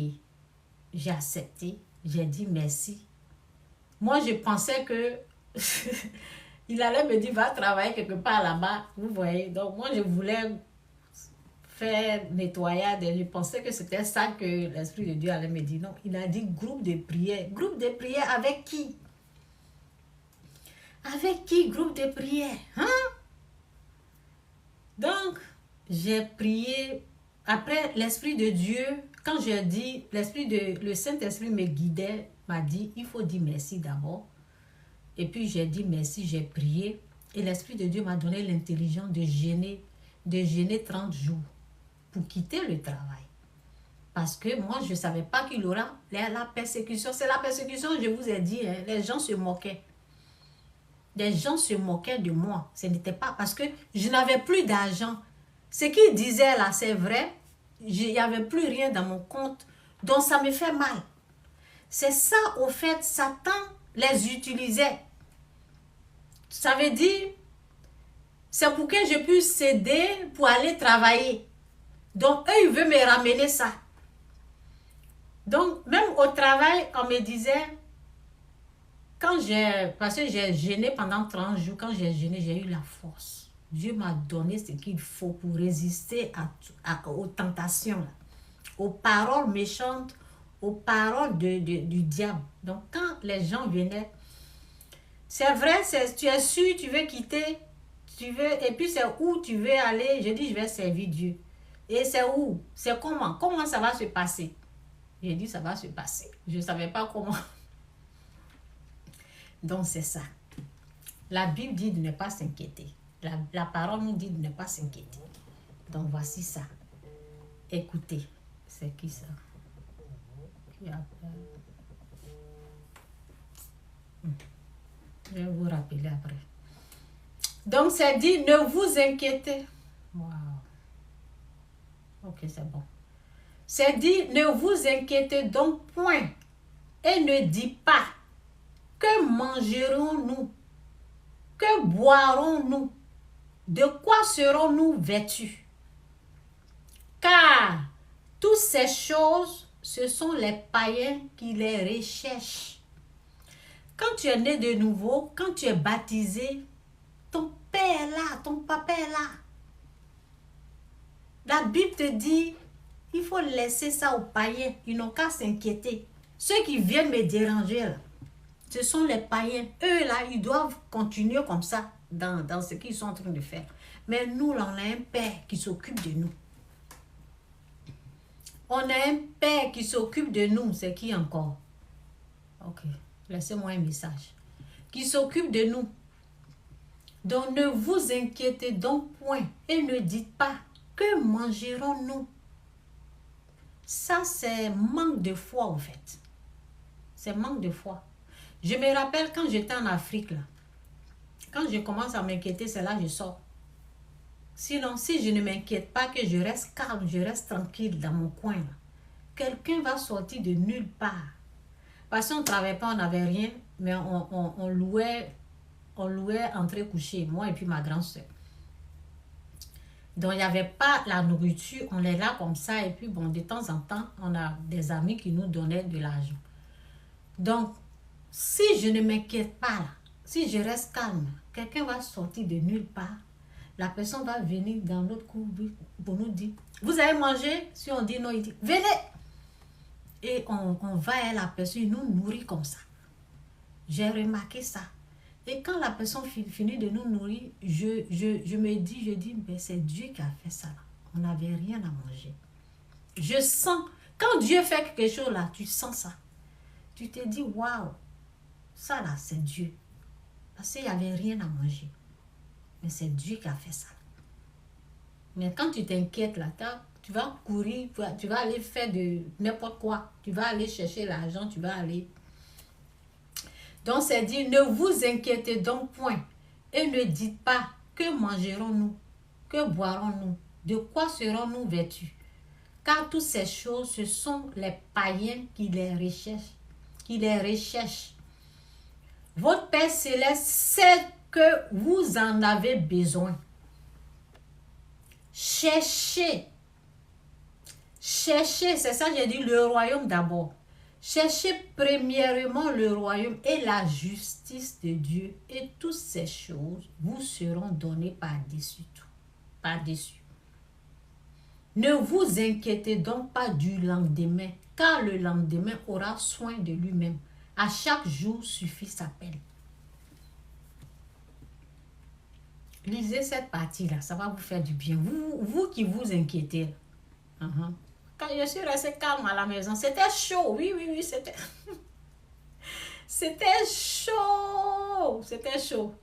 J'ai accepté. J'ai dit merci. Moi, je pensais que il allait me dire, va travailler quelque part là-bas. Vous voyez. Donc, moi, je voulais faire nettoyage. Je pensais que c'était ça que l'Esprit de Dieu allait me dire. Non, il a dit groupe de prière. Groupe de prière avec qui? Avec qui groupe de prière? Hein? Donc, j'ai prié. Après, l'Esprit de Dieu, quand j'ai dit, le Saint-Esprit me guidait, m'a dit, il faut dire merci d'abord. Et puis, j'ai dit merci, j'ai prié. Et l'Esprit de Dieu m'a donné l'intelligence de jeûner 30 jours pour quitter le travail. Parce que moi, je ne savais pas qu'il y aura la persécution. C'est la persécution, je vous ai dit, hein, les gens se moquaient. Les gens se moquaient de moi. Ce n'était pas parce que je n'avais plus d'argent. Ce qu'ils disaient là, c'est vrai. Il n'y avait plus rien dans mon compte. Donc, ça me fait mal. C'est ça, au fait, Satan les utilisait. Ça veut dire, c'est pour que je puisse céder pour aller travailler. Donc, eux, ils veulent me ramener ça. Donc, même au travail, on me disait, parce que j'ai jeûné pendant 30 jours, quand j'ai jeûné, j'ai eu la force. Dieu m'a donné ce qu'il faut pour résister aux tentations, aux paroles méchantes, aux paroles du diable. Donc, quand les gens venaient, c'est vrai, tu es sûr, tu veux quitter, et puis c'est où tu veux aller. Je dis, je vais servir Dieu. Et c'est où? C'est comment? Comment ça va se passer? J'ai dit, ça va se passer. Je ne savais pas comment. Donc, c'est ça. La Bible dit de ne pas s'inquiéter. La parole nous dit de ne pas s'inquiéter. Donc, voici ça. Écoutez. C'est qui ça? Qui a peur? Je vais vous rappeler après. Donc, c'est dit, ne vous inquiétez. Wow. Ok, c'est bon. C'est dit, ne vous inquiétez donc point. Et ne dites pas, que mangerons-nous? Que boirons-nous? De quoi serons-nous vêtus? Car toutes ces choses, ce sont les païens qui les recherchent. Quand tu es né de nouveau, quand tu es baptisé, ton père est là, ton papa est là. La Bible te dit, il faut laisser ça aux païens. Ils n'ont qu'à s'inquiéter. Ceux qui viennent me déranger, là, ce sont les païens. Eux, là, ils doivent continuer comme ça dans ce qu'ils sont en train de faire. Mais nous, là, on a un père qui s'occupe de nous. On a un père qui s'occupe de nous. C'est qui encore? Ok, laissez-moi un message. Qui s'occupe de nous. Donc, ne vous inquiétez donc point et ne dites pas, que mangerons-nous? Ça, c'est manque de foi, en fait. C'est manque de foi. Je me rappelle quand j'étais en Afrique, là. Quand je commence à m'inquiéter, c'est là que je sors. Sinon, si je ne m'inquiète pas, que je reste calme, je reste tranquille dans mon coin, là, quelqu'un va sortir de nulle part. Parce qu'on ne travaillait pas, on n'avait rien, mais on louait entrée coucher, moi et puis ma grande soeur. Donc, il n'y avait pas la nourriture, on est là comme ça, et puis bon, de temps en temps, on a des amis qui nous donnaient de l'argent. Donc, si je ne m'inquiète pas, là, si je reste calme, quelqu'un va sortir de nulle part, la personne va venir dans notre cour pour nous dire, vous avez mangé? Si on dit non, il dit, venez! Et on va à la personne, il nous nourrit comme ça. J'ai remarqué ça. Et quand la personne finit de nous nourrir, je me dis, mais c'est Dieu qui a fait ça. On n'avait rien à manger. Je sens, quand Dieu fait quelque chose là, tu sens ça. Tu te dis, waouh, ça là, c'est Dieu. Parce qu'il n'y avait rien à manger. Mais c'est Dieu qui a fait ça. Mais quand tu t'inquiètes là, tu vas courir, tu vas aller faire de n'importe quoi. Tu vas aller chercher l'argent, tu vas aller. Donc c'est dit, ne vous inquiétez donc point et ne dites pas, que mangerons-nous, que boirons-nous, de quoi serons-nous vêtus? Car toutes ces choses, ce sont les païens qui les recherchent. Votre Père Céleste sait que vous en avez besoin. Cherchez, c'est ça j'ai dit, le royaume d'abord. Cherchez premièrement le royaume et la justice de Dieu, et toutes ces choses vous seront données par-dessus tout. Par-dessus. Ne vous inquiétez donc pas du lendemain, car le lendemain aura soin de lui-même. À chaque jour suffit sa peine. Lisez cette partie-là, ça va vous faire du bien. Vous qui vous inquiétez. Quand je suis restée calme à la maison, c'était chaud. Oui, c'était... C'était chaud. C'était chaud,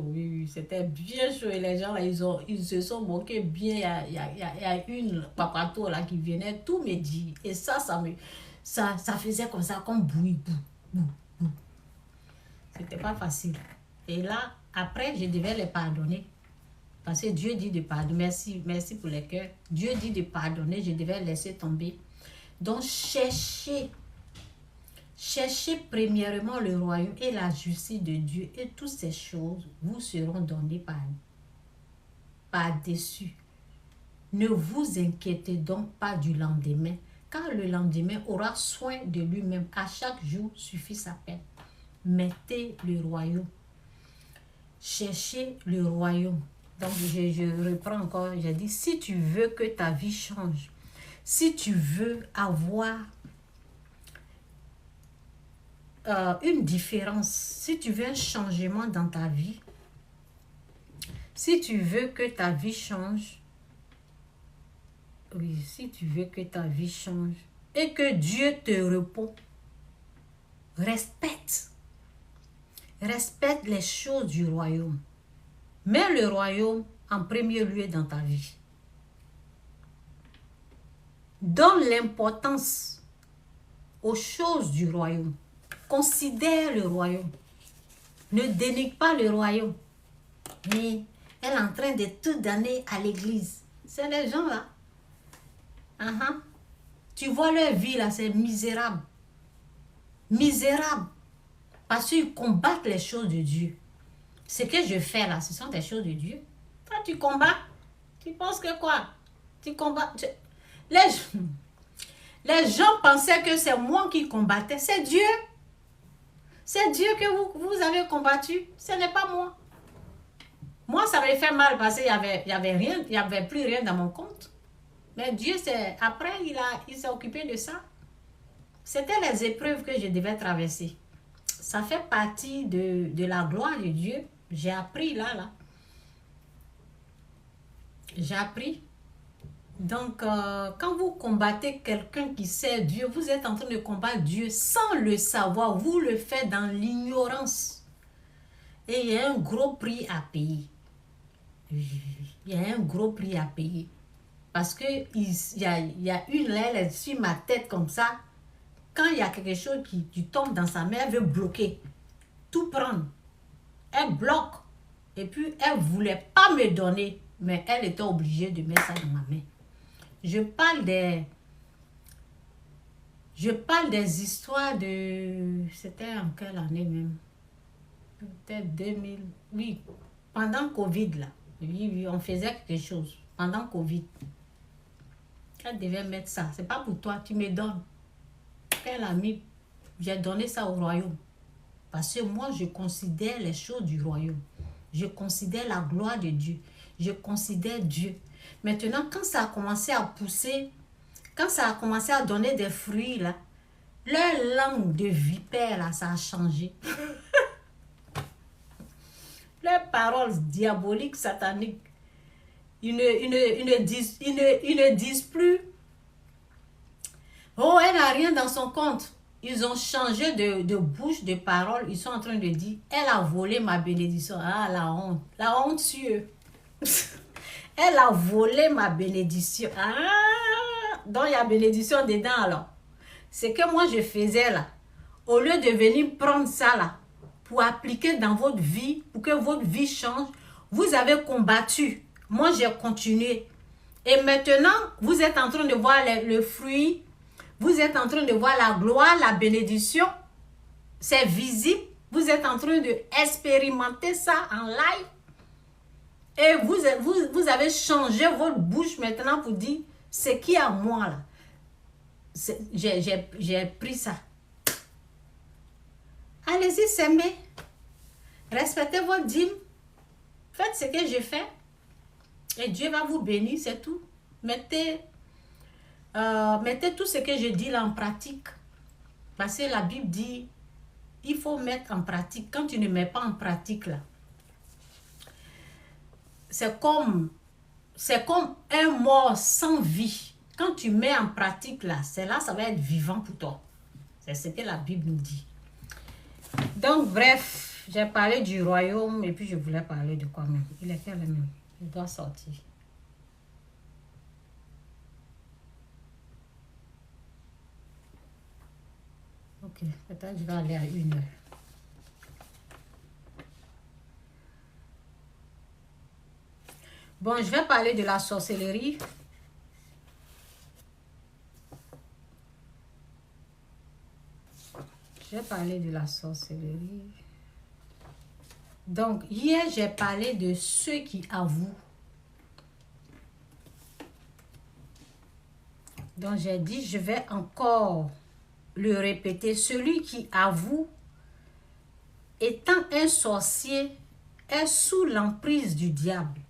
oui. C'était bien chaud. Et les gens, là, ils se sont moqués bien. Il y a une papato là qui venait tout me dire. Et ça faisait comme ça, comme bruit. C'était pas facile. Et là, après, je devais les pardonner. Parce que Dieu dit de pardonner. Merci pour les cœurs. Dieu dit de pardonner, je devais laisser tomber. Donc, cherchez premièrement le royaume et la justice de Dieu, et toutes ces choses vous seront données par-dessus. Ne vous inquiétez donc pas du lendemain, car le lendemain aura soin de lui-même. À chaque jour suffit sa peine. Mettez le royaume. Cherchez le royaume. Donc, je reprends encore, j'ai dit, si tu veux que ta vie change, si tu veux avoir une différence, si tu veux un changement dans ta vie, si tu veux que ta vie change, oui, si tu veux que ta vie change et que Dieu te répond, respecte les choses du royaume. Mets le royaume en premier lieu dans ta vie. Donne l'importance aux choses du royaume. Considère le royaume. Ne dénigre pas le royaume. Mais elle est en train de tout donner à l'église. C'est les gens là. Tu vois leur vie là, c'est misérable. Misérable. Parce qu'ils combattent les choses de Dieu. Ce que je fais là, ce sont des choses de Dieu. Toi, tu combats. Tu penses que quoi? Tu combats. Les gens pensaient que c'est moi qui combattais. C'est Dieu. C'est Dieu que vous avez combattu. Ce n'est pas moi. Moi, ça m'avait fait mal parce qu'il y avait rien, il n'y avait plus rien dans mon compte. Mais Dieu, après, il s'est occupé de ça. C'était les épreuves que je devais traverser. Ça fait partie de la gloire de Dieu. J'ai appris là. J'ai appris. Donc, quand vous combattez quelqu'un qui sait Dieu, vous êtes en train de combattre Dieu sans le savoir. Vous le faites dans l'ignorance. Et il y a un gros prix à payer. Il y a un gros prix à payer. Parce qu'il y a une lèvre sur ma tête comme ça. Quand il y a quelque chose qui tombe dans sa main, elle veut bloquer. Tout prendre. Elle bloque. Et puis, elle ne voulait pas me donner. Mais elle était obligée de mettre ça dans ma main. Je parle des histoires de... C'était en quelle année même? Peut-être 2000. Oui, pendant Covid là. Oui, on faisait quelque chose. Pendant Covid. Elle devait mettre ça. C'est pas pour toi, tu me donnes. Elle a mis... J'ai donné ça au royaume. Parce que moi, je considère les choses du royaume. Je considère la gloire de Dieu. Je considère Dieu. Maintenant, quand ça a commencé à pousser, quand ça a commencé à donner des fruits, là, leur langue de vipère, là, ça a changé. Leurs paroles diaboliques, sataniques. Ils ne disent plus, oh, elle n'a rien dans son compte. Ils ont changé de bouche, de parole. Ils sont en train de dire, elle a volé ma bénédiction. Ah, la honte sur eux. Elle a volé ma bénédiction. Ah, donc il y a bénédiction dedans alors. C'est que moi je faisais là. Au lieu de venir prendre ça là, pour appliquer dans votre vie, pour que votre vie change, vous avez combattu. Moi j'ai continué. Et maintenant, vous êtes en train de voir le fruit. Vous êtes en train de voir la gloire, la bénédiction. C'est visible. Vous êtes en train d'expérimenter ça en live. Et vous avez changé votre bouche maintenant pour dire, c'est qui à moi là? J'ai pris ça. Allez-y, s'aimer. Respectez votre dîme. Faites ce que je fais. Et Dieu va vous bénir, c'est tout. Mettez tout ce que je dis là en pratique. Parce que la Bible dit, il faut mettre en pratique. Quand tu ne mets pas en pratique là, c'est comme un mort sans vie. Quand tu mets en pratique là, c'est là, ça va être vivant pour toi. C'est ce que la Bible nous dit. Donc, bref, j'ai parlé du royaume et puis je voulais parler de quoi même. Il est quelle même? Il doit sortir. Ok, peut-être je vais aller à 1 heure. Bon, je vais parler de la sorcellerie. Je vais parler de la sorcellerie. Donc, hier, j'ai parlé de ceux qui avouent. Donc, j'ai dit, je vais encore le répéter. Celui qui avoue, étant un sorcier, est sous l'emprise du diable.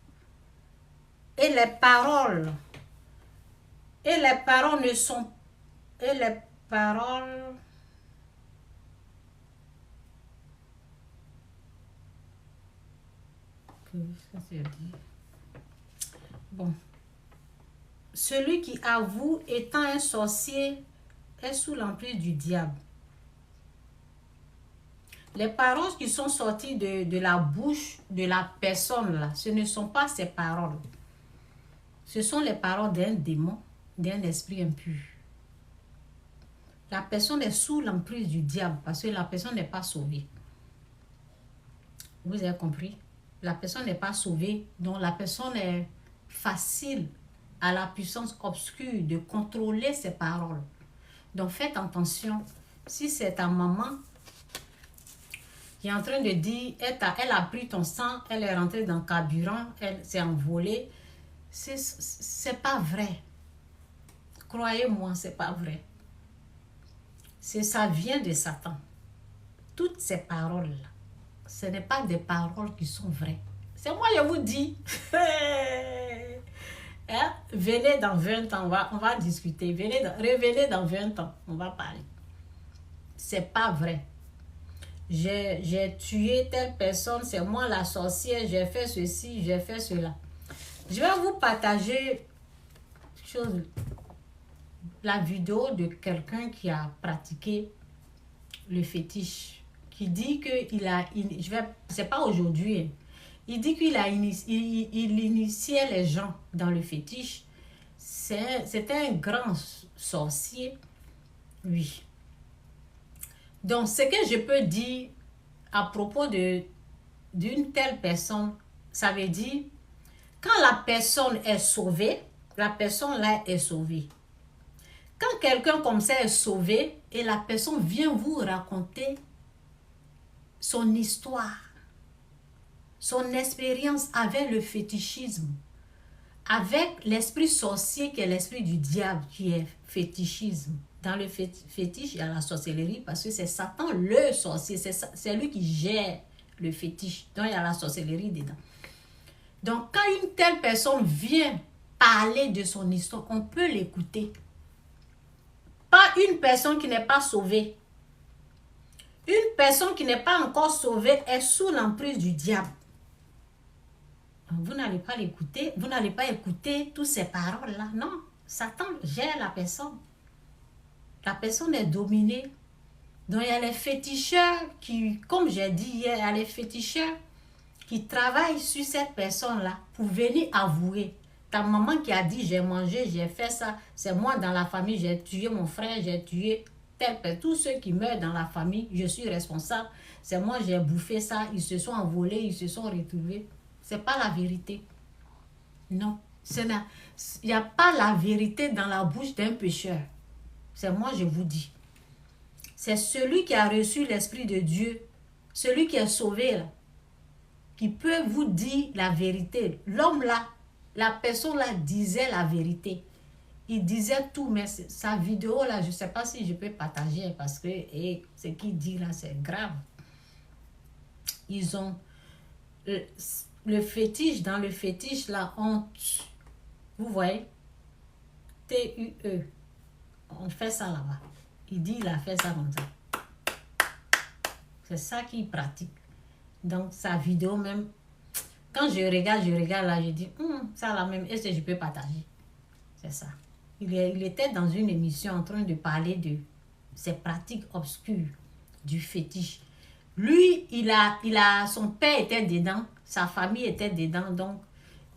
Et les paroles ne sont... Et les paroles... Bon. Celui qui avoue étant un sorcier est sous l'emprise du diable. Les paroles qui sont sorties de la bouche de la personne là, ce ne sont pas ses paroles. Ce sont les paroles d'un démon, d'un esprit impur. La personne est sous l'emprise du diable parce que la personne n'est pas sauvée. Vous avez compris? La personne n'est pas sauvée, donc la personne est facile à la puissance obscure de contrôler ses paroles. Donc faites attention, si c'est ta maman qui est en train de dire, elle a pris ton sang, elle est rentrée dans le carburant, elle s'est envolée, c'est pas vrai. Croyez-moi, c'est pas vrai. Ça vient de Satan. Toutes ces paroles-là, ce n'est pas des paroles qui sont vraies. C'est moi, je vous dis. Hein? Venez dans 20 ans, on va discuter. Revenez dans 20 ans, on va parler. C'est pas vrai. J'ai tué telle personne, c'est moi la sorcière, j'ai fait ceci, j'ai fait cela. Je vais vous partager la vidéo de quelqu'un qui a pratiqué le fétiche, qui dit c'est pas aujourd'hui, il dit qu'il il initiait les gens dans le fétiche. C'était un grand sorcier, oui. Donc, ce que je peux dire à propos d'une telle personne, ça veut dire, quand la personne est sauvée, la personne là est sauvée. Quand quelqu'un comme ça est sauvé et la personne vient vous raconter son histoire, son expérience avec le fétichisme, avec l'esprit sorcier qui est l'esprit du diable qui est fétichisme. Dans le fétiche, il y a la sorcellerie parce que c'est Satan le sorcier, c'est lui qui gère le fétiche. Donc il y a la sorcellerie dedans. Donc quand une telle personne vient parler de son histoire, on peut l'écouter. Pas une personne qui n'est pas sauvée. Une personne qui n'est pas encore sauvée est sous l'emprise du diable. Vous n'allez pas l'écouter, vous n'allez pas écouter toutes ces paroles-là. Non, Satan gère la personne. La personne est dominée. Donc, il y a les féticheurs qui, comme j'ai dit hier, il y a les féticheurs qui travaillent sur cette personne-là pour venir avouer. Ta maman qui a dit, j'ai mangé, j'ai fait ça, c'est moi dans la famille, j'ai tué mon frère, j'ai tué tel père. Tous ceux qui meurent dans la famille, je suis responsable. C'est moi, j'ai bouffé ça, ils se sont envolés, ils se sont retrouvés. C'est pas la vérité. Non. Il n'y a pas la vérité dans la bouche d'un pécheur. C'est moi, je vous dis. C'est celui qui a reçu l'Esprit de Dieu, celui qui est sauvé, là, qui peut vous dire la vérité. L'homme là, la personne là disait la vérité. Il disait tout, mais sa vidéo là, je ne sais pas si je peux partager parce que ce qu'il dit là, c'est grave. Ils ont le fétiche, dans le fétiche la honte. Vous voyez? T-U-E. On fait ça là-bas. Il dit il a fait ça comme ça. C'est ça qu'il pratique. Donc, sa vidéo même, quand je regarde là, je dis, ça là même, est-ce que je peux partager? C'est ça. Il était dans une émission en train de parler de ces pratiques obscures du fétiche. Lui, son père était dedans, sa famille était dedans, donc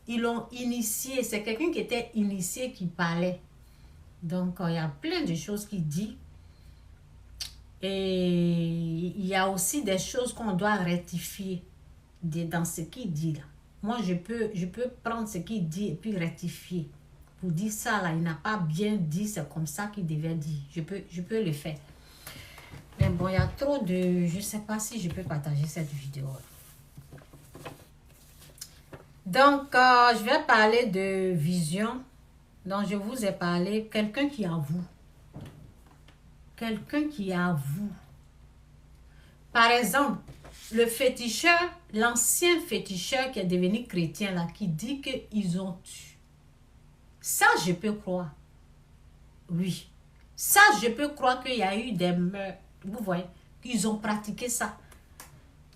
ils l'ont initié. C'est quelqu'un qui était initié qui parlait. Donc, il y a plein de choses qu'il dit. Et il y a aussi des choses qu'on doit rectifier dans ce qu'il dit là. Moi, je peux prendre ce qu'il dit et puis rectifier. Pour dire ça là, il n'a pas bien dit, c'est comme ça qu'il devait dire. Je peux le faire. Mais bon, il y a trop de... Je ne sais pas si je peux partager cette vidéo. Donc, je vais parler de vision. Donc, je vous ai parlé. Quelqu'un qui avoue. Quelqu'un qui avoue. Par exemple, le féticheur, l'ancien féticheur qui est devenu chrétien là, qui dit qu'ils ont tué. Ça, je peux croire. Oui. Ça, je peux croire qu'il y a eu des meurtres. Vous voyez, qu'ils ont pratiqué ça.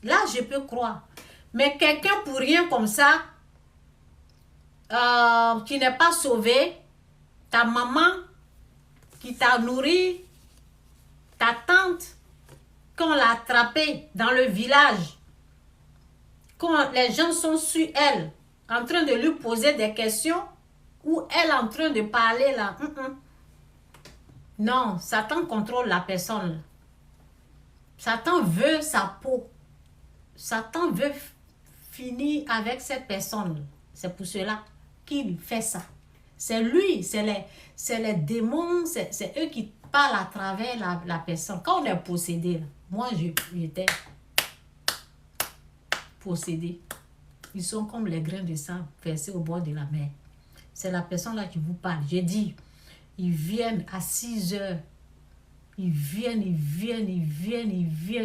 Là, je peux croire. Mais quelqu'un pour rien comme ça, qui n'est pas sauvé, ta maman qui t'a nourri, ta tante, qu'on l'a attrapée dans le village, quand les gens sont sur elle, en train de lui poser des questions, ou elle en train de parler là. Non, Satan contrôle la personne. Satan veut sa peau. Satan veut finir avec cette personne. C'est pour cela qu'il fait ça. C'est lui, c'est les démons, c'est eux qui parlent à travers la personne. Quand on est possédé, là, moi j'étais possédé. Ils sont comme les grains de sang versés au bord de la mer. C'est la personne là qui vous parle. J'ai dit, ils viennent à 6 heures. Ils viennent.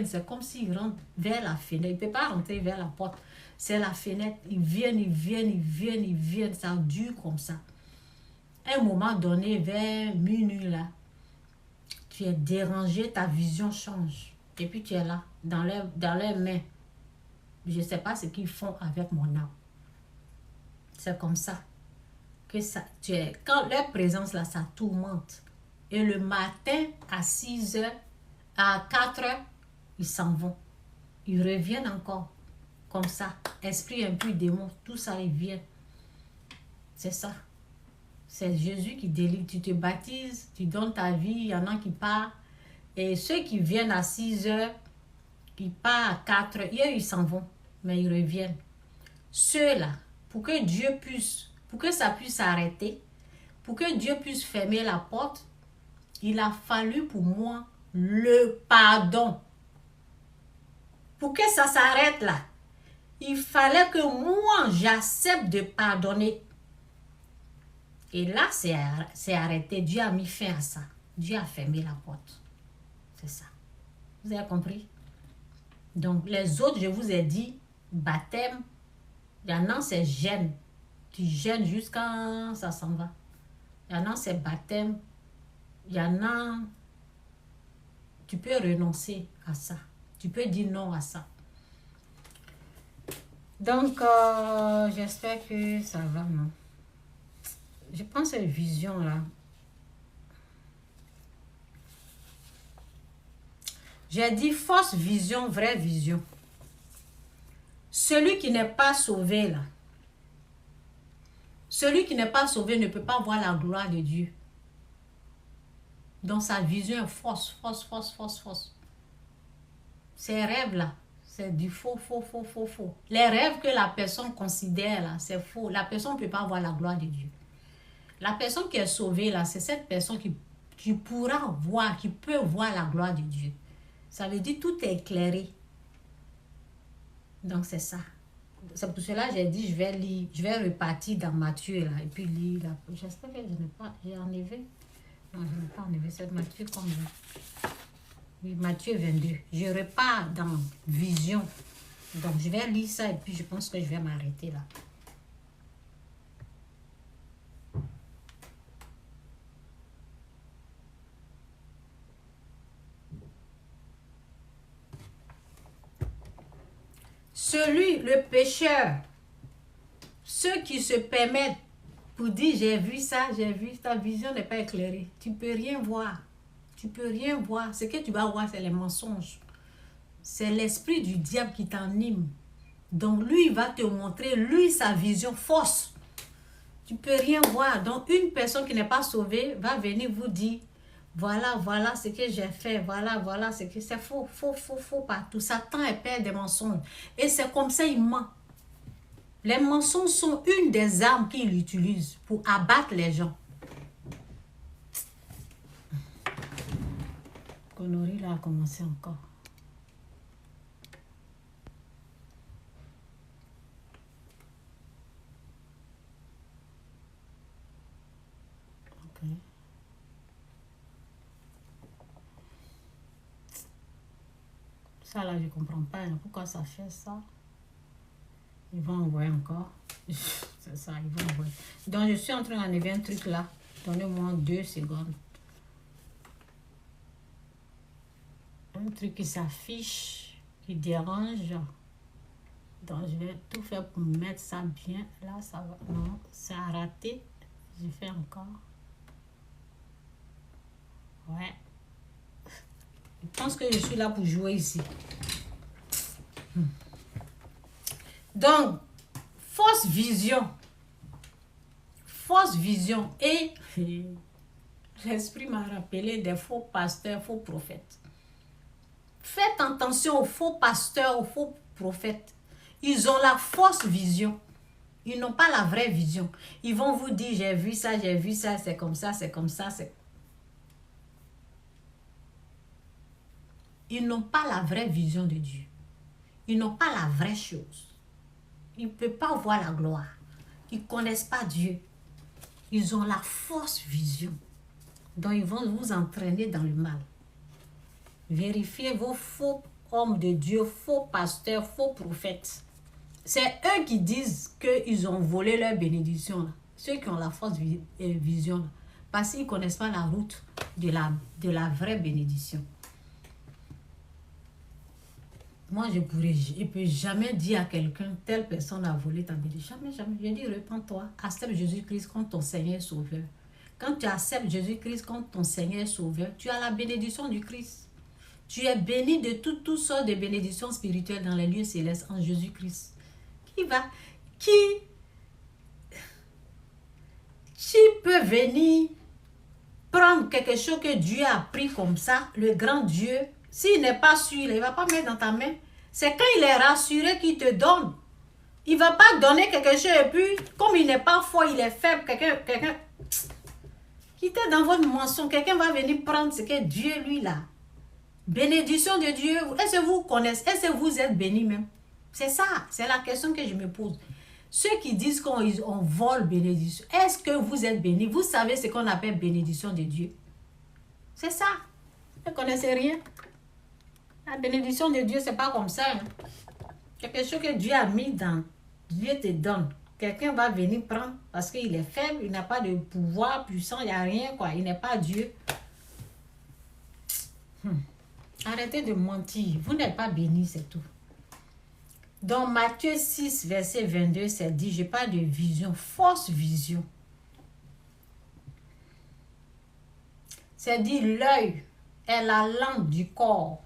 C'est comme s'ils rentrent vers la fenêtre. Ils ne peuvent pas rentrer vers la porte. C'est la fenêtre. Ils viennent. Ça dure comme ça. À un moment donné, vers minuit là, tu es dérangé, ta vision change. Et puis tu es là, dans leurs mains. Je ne sais pas ce qu'ils font avec mon âme. C'est comme ça. Quand leur présence là, ça tourmente. Et le matin, à 6 heures, à 4 heures, ils s'en vont. Ils reviennent encore. Comme ça. Esprit impur, démon, tout ça, ils viennent. C'est ça. C'est Jésus qui délivre. Tu te baptises, tu donnes ta vie, il y en a qui partent. Et ceux qui viennent à 6 heures, qui partent à 4 heures, ils s'en vont. Mais ils reviennent. Ceux-là, pour que Dieu puisse, pour que ça puisse s'arrêter, pour que Dieu puisse fermer la porte, il a fallu pour moi le pardon. Pour que ça s'arrête là, il fallait que moi, j'accepte de pardonner. Et là, c'est arrêté. Dieu a mis fin à ça. Dieu a fermé la porte. C'est ça. Vous avez compris? Donc, les autres, je vous ai dit, baptême, il y en a, c'est gêne. Tu gênes jusqu'à ça s'en va. Il y en a, c'est baptême. Il y en a, tu peux renoncer à ça. Tu peux dire non à ça. Donc, j'espère que ça va, non? Je pense à une vision là. J'ai dit fausse vision, vraie vision. Celui qui n'est pas sauvé là, celui qui n'est pas sauvé ne peut pas voir la gloire de Dieu. Donc sa vision est fausse, fausse, fausse, fausse, fausse. Ces rêves là, c'est du faux, faux, faux, faux, faux. Les rêves que la personne considère là, c'est faux. La personne ne peut pas voir la gloire de Dieu. La personne qui est sauvée là, c'est cette personne qui pourra voir, qui peut voir la gloire de Dieu. Ça veut dire tout est éclairé. Donc c'est ça. C'est pour cela que j'ai dit je vais lire, je vais repartir dans Matthieu là et puis lire là. J'espère que je n'ai pas, j'ai enlevé. Non, je n'ai pas enlevé, c'est Matthieu combien? Oui, Matthieu 22. Je repars dans Vision. Donc je vais lire ça et puis je pense que je vais m'arrêter là. Celui, le pécheur, ceux qui se permettent pour dire j'ai vu ça, ta vision n'est pas éclairée. Tu ne peux rien voir. Tu ne peux rien voir. Ce que tu vas voir, c'est les mensonges. C'est l'esprit du diable qui t'anime. Donc lui, il va te montrer, lui, sa vision fausse. Tu ne peux rien voir. Donc une personne qui n'est pas sauvée va venir vous dire, voilà, voilà ce que j'ai fait, voilà, voilà ce que c'est faux, faux, faux, faux partout. Satan est père des mensonges. Et c'est comme ça il ment. Les mensonges sont une des armes qu'il utilise pour abattre les gens. Connerie là a commencé encore. Ok. Ça là, je ne comprends pas. Pourquoi ça fait ça? Ils vont envoyer encore. C'est ça, ils vont envoyer. Donc, je suis en train d'enlever un truc là. Donnez-moi 2 secondes. Un truc qui s'affiche, qui dérange. Donc, je vais tout faire pour mettre ça bien. Là, ça va. Non, ça a raté. Je fais encore. Ouais. Je pense que je suis là pour jouer ici. Donc, fausse vision. Fausse vision. Et l'esprit m'a rappelé des faux pasteurs, faux prophètes. Faites attention aux faux pasteurs, aux faux prophètes. Ils ont la fausse vision. Ils n'ont pas la vraie vision. Ils vont vous dire, j'ai vu ça, c'est comme ça, c'est comme ça. Ils n'ont pas la vraie vision de Dieu. Ils n'ont pas la vraie chose. Ils ne peuvent pas voir la gloire. Ils ne connaissent pas Dieu. Ils ont la fausse vision. Donc, ils vont vous entraîner dans le mal. Vérifiez vos faux hommes de Dieu, faux pasteurs, faux prophètes. C'est eux qui disent qu'ils ont volé leur bénédiction. Là. Ceux qui ont la fausse vision. Là. Parce qu'ils ne connaissent pas la route de la vraie bénédiction. Moi, je ne peux jamais dire à quelqu'un, telle personne a volé ta bénédiction. Jamais, jamais. Je dis, repends-toi, accepte Jésus-Christ comme ton Seigneur et Sauveur. Quand tu acceptes Jésus-Christ comme ton Seigneur et Sauveur, tu as la bénédiction du Christ. Tu es béni de toutes sortes de bénédictions spirituelles dans les lieux célestes en Jésus-Christ. Qui peut venir prendre quelque chose que Dieu a pris comme ça, le grand Dieu, s'il n'est pas sûr, il ne va pas mettre dans ta main. C'est quand il est rassuré qu'il te donne. Il ne va pas donner quelque chose et puis, comme il n'est pas fort, il est faible, quelqu'un qui était dans votre mensonge, quelqu'un va venir prendre ce que Dieu lui là. Bénédiction de Dieu, est-ce que vous connaissez, est-ce que vous êtes béni même? C'est ça, c'est la question que je me pose. Ceux qui disent qu'on vole bénédiction, est-ce que vous êtes béni? Vous savez ce qu'on appelle bénédiction de Dieu? C'est ça. Vous ne connaissez rien? La bénédiction de Dieu, c'est pas comme ça. Hein. Quelque chose que Dieu a mis dans, Dieu te donne. Quelqu'un va venir prendre parce qu'il est faible, il n'a pas de pouvoir puissant, il n'y a rien, quoi. Il n'est pas Dieu. Arrêtez de mentir. Vous n'êtes pas béni, c'est tout. Dans Matthieu 6, verset 22, c'est dit, je parle de vision, fausse vision. C'est dit, l'œil est la lampe du corps.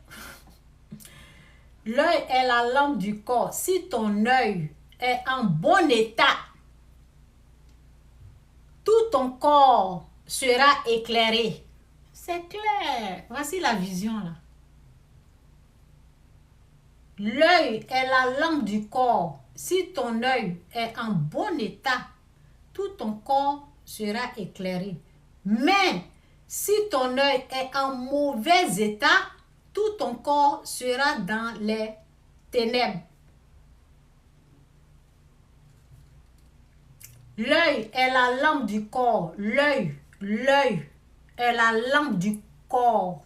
L'œil est la lampe du corps. Si ton œil est en bon état, tout ton corps sera éclairé. C'est clair. Voici la vision là. L'œil est la lampe du corps. Si ton œil est en bon état, tout ton corps sera éclairé. Mais si ton œil est en mauvais état, tout ton corps sera dans les ténèbres. L'œil est la lampe du corps. L'œil est la lampe du corps.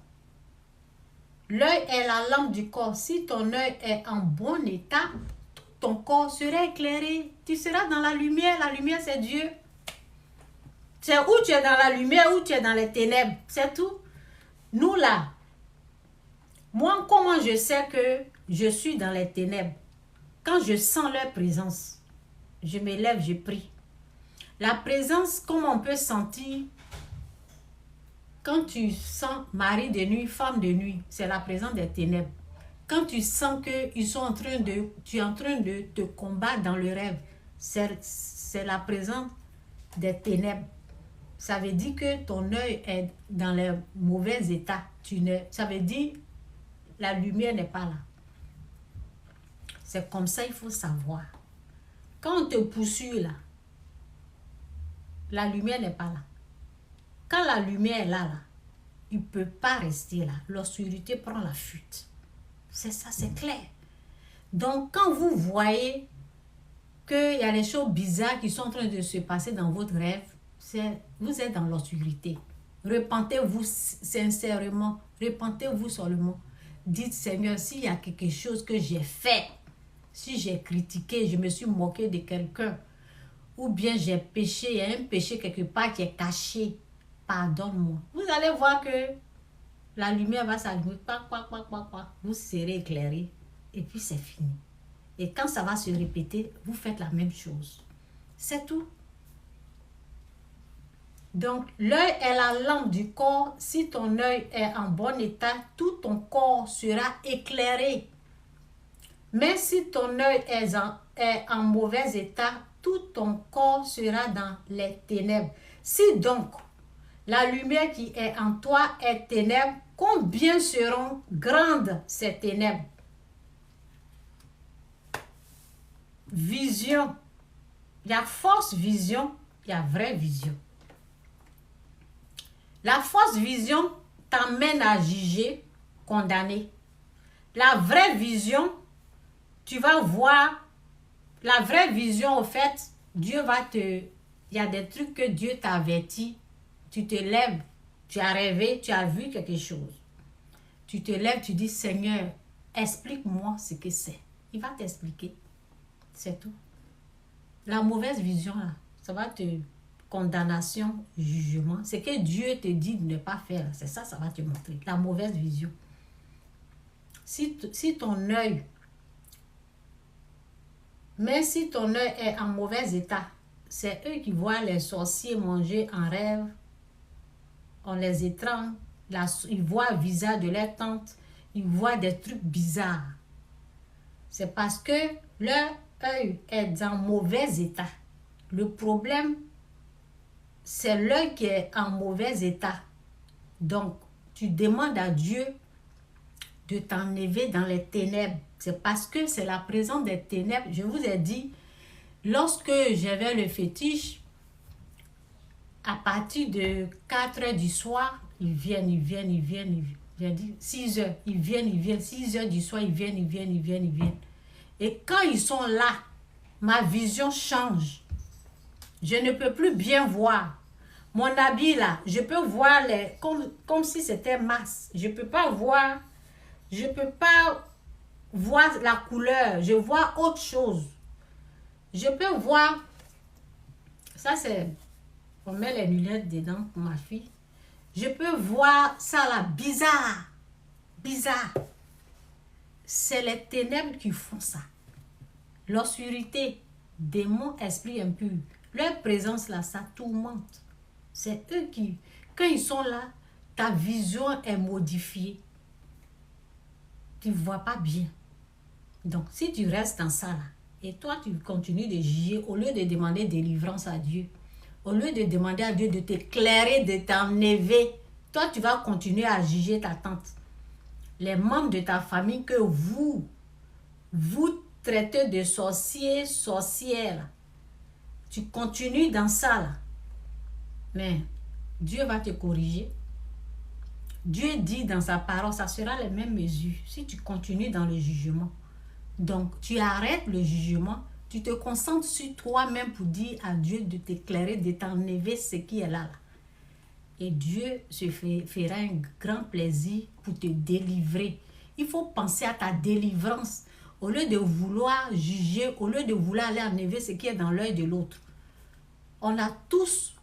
L'œil est la lampe du corps. Si ton œil est en bon état, tout ton corps sera éclairé. Tu seras dans la lumière. La lumière, c'est Dieu. C'est où tu es dans la lumière, où tu es dans les ténèbres. C'est tout. Nous là, moi, comment je sais que je suis dans les ténèbres? Quand je sens leur présence, je me lève, je prie. La présence, comment on peut sentir quand tu sens mari de nuit, femme de nuit, c'est la présence des ténèbres. Quand tu sens que tu es en train de te combattre dans le rêve, c'est la présence des ténèbres. Ça veut dire que ton œil est dans le mauvais état. Ça veut dire la lumière n'est pas là. C'est comme ça, il faut savoir. Quand on te poursuit là, la lumière n'est pas là. Quand la lumière est là, il ne peut pas rester là. L'obscurité prend la fuite. C'est ça, c'est clair. Donc, quand vous voyez qu'il y a des choses bizarres qui sont en train de se passer dans votre rêve, vous êtes dans l'obscurité. Repentez-vous sincèrement. Repentez-vous seulement. Dites, Seigneur, s'il y a quelque chose que j'ai fait, si j'ai critiqué, je me suis moqué de quelqu'un, ou bien j'ai péché, il y a un péché quelque part qui est caché, pardonne-moi. Vous allez voir que la lumière va s'allumer, vous serez éclairé, et puis c'est fini. Et quand ça va se répéter, vous faites la même chose. C'est tout. Donc, l'œil est la lampe du corps. Si ton œil est en bon état, tout ton corps sera éclairé. Mais si ton œil est en mauvais état, tout ton corps sera dans les ténèbres. Si donc la lumière qui est en toi est ténèbres, combien seront grandes ces ténèbres? Vision. Il y a fausse vision, il y a vraie vision. La fausse vision t'amène à juger, condamner. La vraie vision, tu vas voir, la vraie vision, au fait, Dieu va te... Il y a des trucs que Dieu t'a averti. Tu te lèves, tu as rêvé, tu as vu quelque chose. Tu te lèves, tu dis, Seigneur, explique-moi ce que c'est. Il va t'expliquer. C'est tout. La mauvaise vision, là, ça va te... Condamnation, jugement. C'est que Dieu te dit de ne pas faire. C'est ça, ça va te montrer. La mauvaise vision. Si ton œil... Mais si ton œil est en mauvais état, c'est eux qui voient les sorciers manger en rêve. On les étrangle. Ils voient le visage de leur tante. Ils voient des trucs bizarres. C'est parce que leur œil est en mauvais état. Le problème, c'est l'œil qui est en mauvais état. Donc, tu demandes à Dieu de t'enlever dans les ténèbres. C'est parce que c'est la présence des ténèbres. Je vous ai dit, lorsque j'avais le fétiche, à partir de 4 heures du soir, ils viennent. J'ai dit 6 heures, ils viennent. 6 heures du soir, ils viennent. Et quand ils sont là, ma vision change. Je ne peux plus bien voir. Mon habit là, je peux voir comme si c'était masse. Je peux pas voir la couleur. Je vois autre chose. Je peux voir, ça c'est, on met les lunettes dedans pour ma fille. Je peux voir ça là, bizarre. C'est les ténèbres qui font ça. l'obscurité, démons, esprits impurs. Leur présence là, ça tourmente. C'est eux qui, quand ils sont là, ta vision est modifiée. Tu ne vois pas bien. Donc, si tu restes dans ça là, et toi tu continues de juger, au lieu de demander délivrance à Dieu, au lieu de demander à Dieu de t'éclairer, de t'enlever, toi tu vas continuer à juger ta tante. Les membres de ta famille que vous traitez de sorciers, sorcières, tu continues dans ça là. Mais Dieu va te corriger. Dieu dit dans sa parole, ça sera les mêmes mesures si tu continues dans le jugement. Donc, tu arrêtes le jugement, tu te concentres sur toi-même pour dire à Dieu de t'éclairer, de t'enlever ce qui est là. Et Dieu fera un grand plaisir pour te délivrer. Il faut penser à ta délivrance. Au lieu de vouloir juger, au lieu de vouloir aller enlever ce qui est dans l'œil de l'autre. On a tous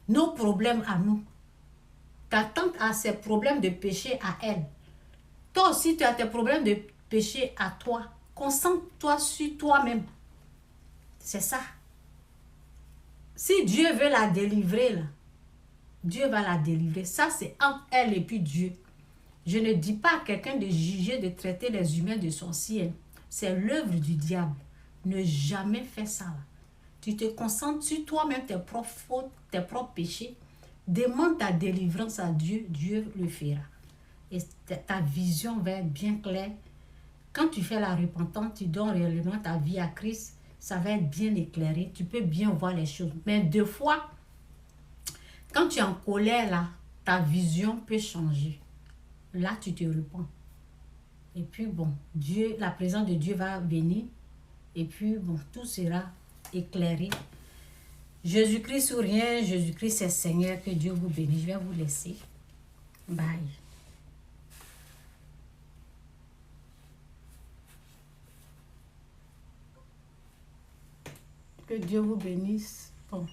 nos problèmes à nous. Ta tante a ses problèmes de péché à elle. Toi aussi, tu as tes problèmes de péché à toi. Concentre-toi sur toi-même. C'est ça. Si Dieu veut la délivrer, là, Dieu va la délivrer. Ça, c'est entre elle et puis Dieu. Je ne dis pas à quelqu'un de juger, de traiter les humains de sorciers. C'est l'œuvre du diable. Ne jamais faire ça. Là. Tu te concentres sur toi-même, tes propres fautes, tes propres péchés. Demande ta délivrance à Dieu. Dieu le fera. Et ta vision va être bien claire. Quand tu fais la repentance, tu donnes réellement ta vie à Christ, ça va être bien éclairé. Tu peux bien voir les choses. Mais deux fois, quand tu es en colère, là, ta vision peut changer. Là, tu te repens. Et puis, bon, Dieu, la présence de Dieu va venir. Et puis, bon, tout sera éclairé. Jésus-Christ ou rien, Jésus-Christ est Seigneur. Que Dieu vous bénisse. Je vais vous laisser. Bye. Que Dieu vous bénisse. Bon.